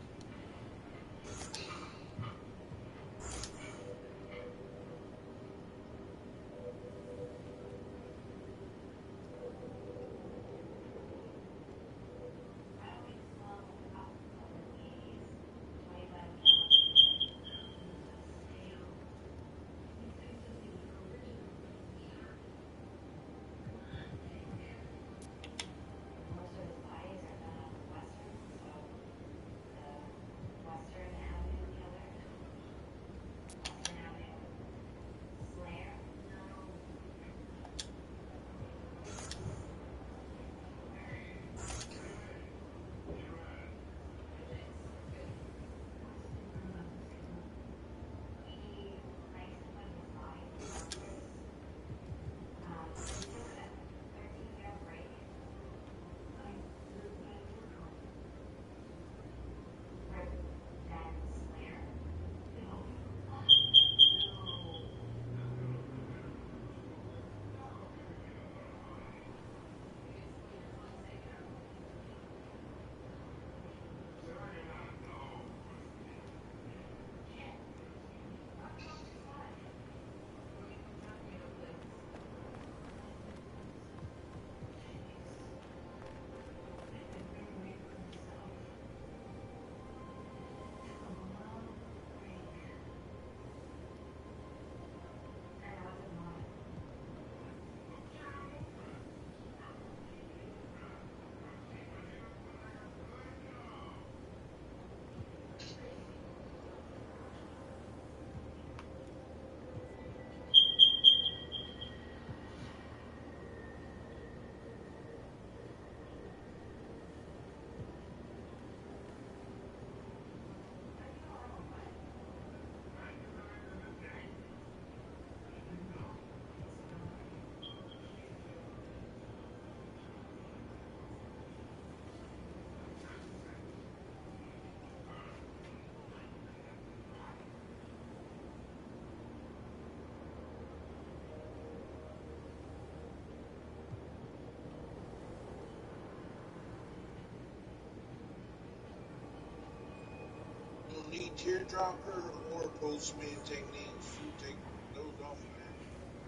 Need teardropper or post spin techniques. You take those off of there.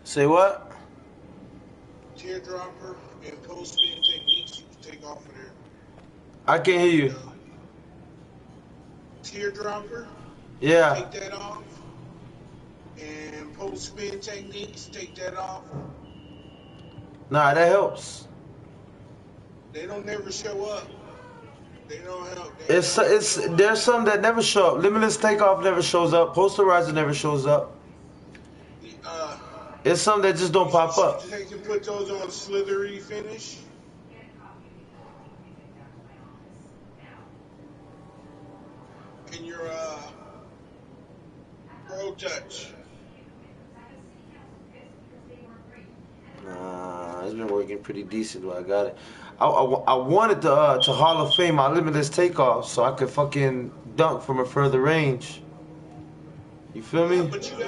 Say what? Teardropper and post spin techniques you can take off of there. I can't hear you. Teardropper. Yeah. Take that off. And post spin techniques, take that off. Nah, that helps. They don't never show up. They don't help. It's there's some that never show up. Limitless takeoff never shows up. Posterizer never shows up. It's some that just don't pop up. You can put those on slithery finish. And your pro touch. Nah, it's been working pretty decent. I got it. I wanted to Hall of Fame my limitless takeoff so I could fucking dunk from a further range. You feel me? Yeah, but you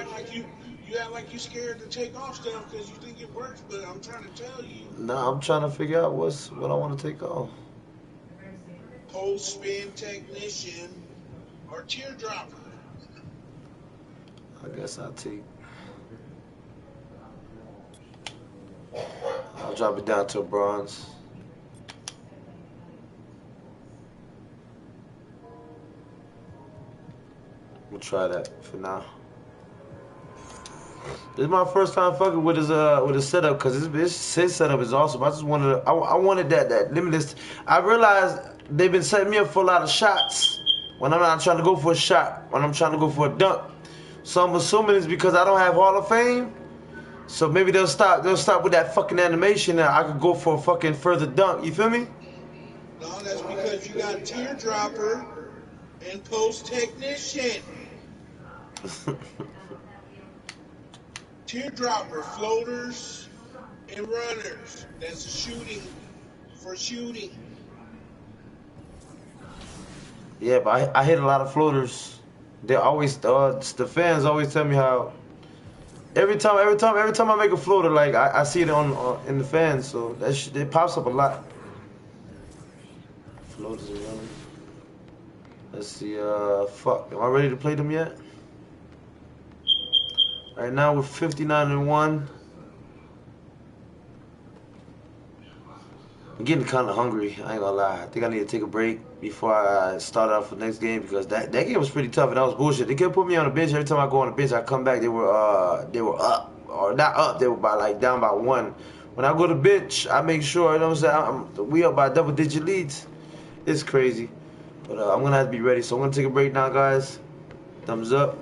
act like you scared to take off stuff because you think it works. But I'm trying to tell you. Nah, I'm trying to figure out what I want to take off. Post spin technician or teardropper. I guess I'll take. I'll drop it down to a bronze. We'll try that for now. This is my first time fucking with his setup because his setup is awesome. I just wanted I wanted that limitless. I realized they've been setting me up for a lot of shots when I'm not trying to go for a shot, when I'm trying to go for a dunk. So I'm assuming it's because I don't have Hall of Fame. So maybe they'll stop with that fucking animation and I could go for a fucking further dunk. You feel me? No, that's because you got teardropper and post technician. Teardropper, floaters, and runners. That's shooting for shooting. Yeah, but I hit a lot of floaters. They always the fans always tell me how every time I make a floater, like I see it on in the fans, so that it pops up a lot. Floaters and runners. Let's see, fuck. Am I ready to play them yet? Right now we're 59-1. I'm getting kind of hungry. I ain't gonna lie. I think I need to take a break before I start off the next game because that game was pretty tough and that was bullshit. They kept putting me on the bench. Every time I go on the bench, I come back. They were up or not up. They were down by 1. When I go to the bench, I make sure. You know what I'm saying? We up by double-digit leads. It's crazy, but I'm gonna have to be ready. So I'm gonna take a break now, guys. Thumbs up.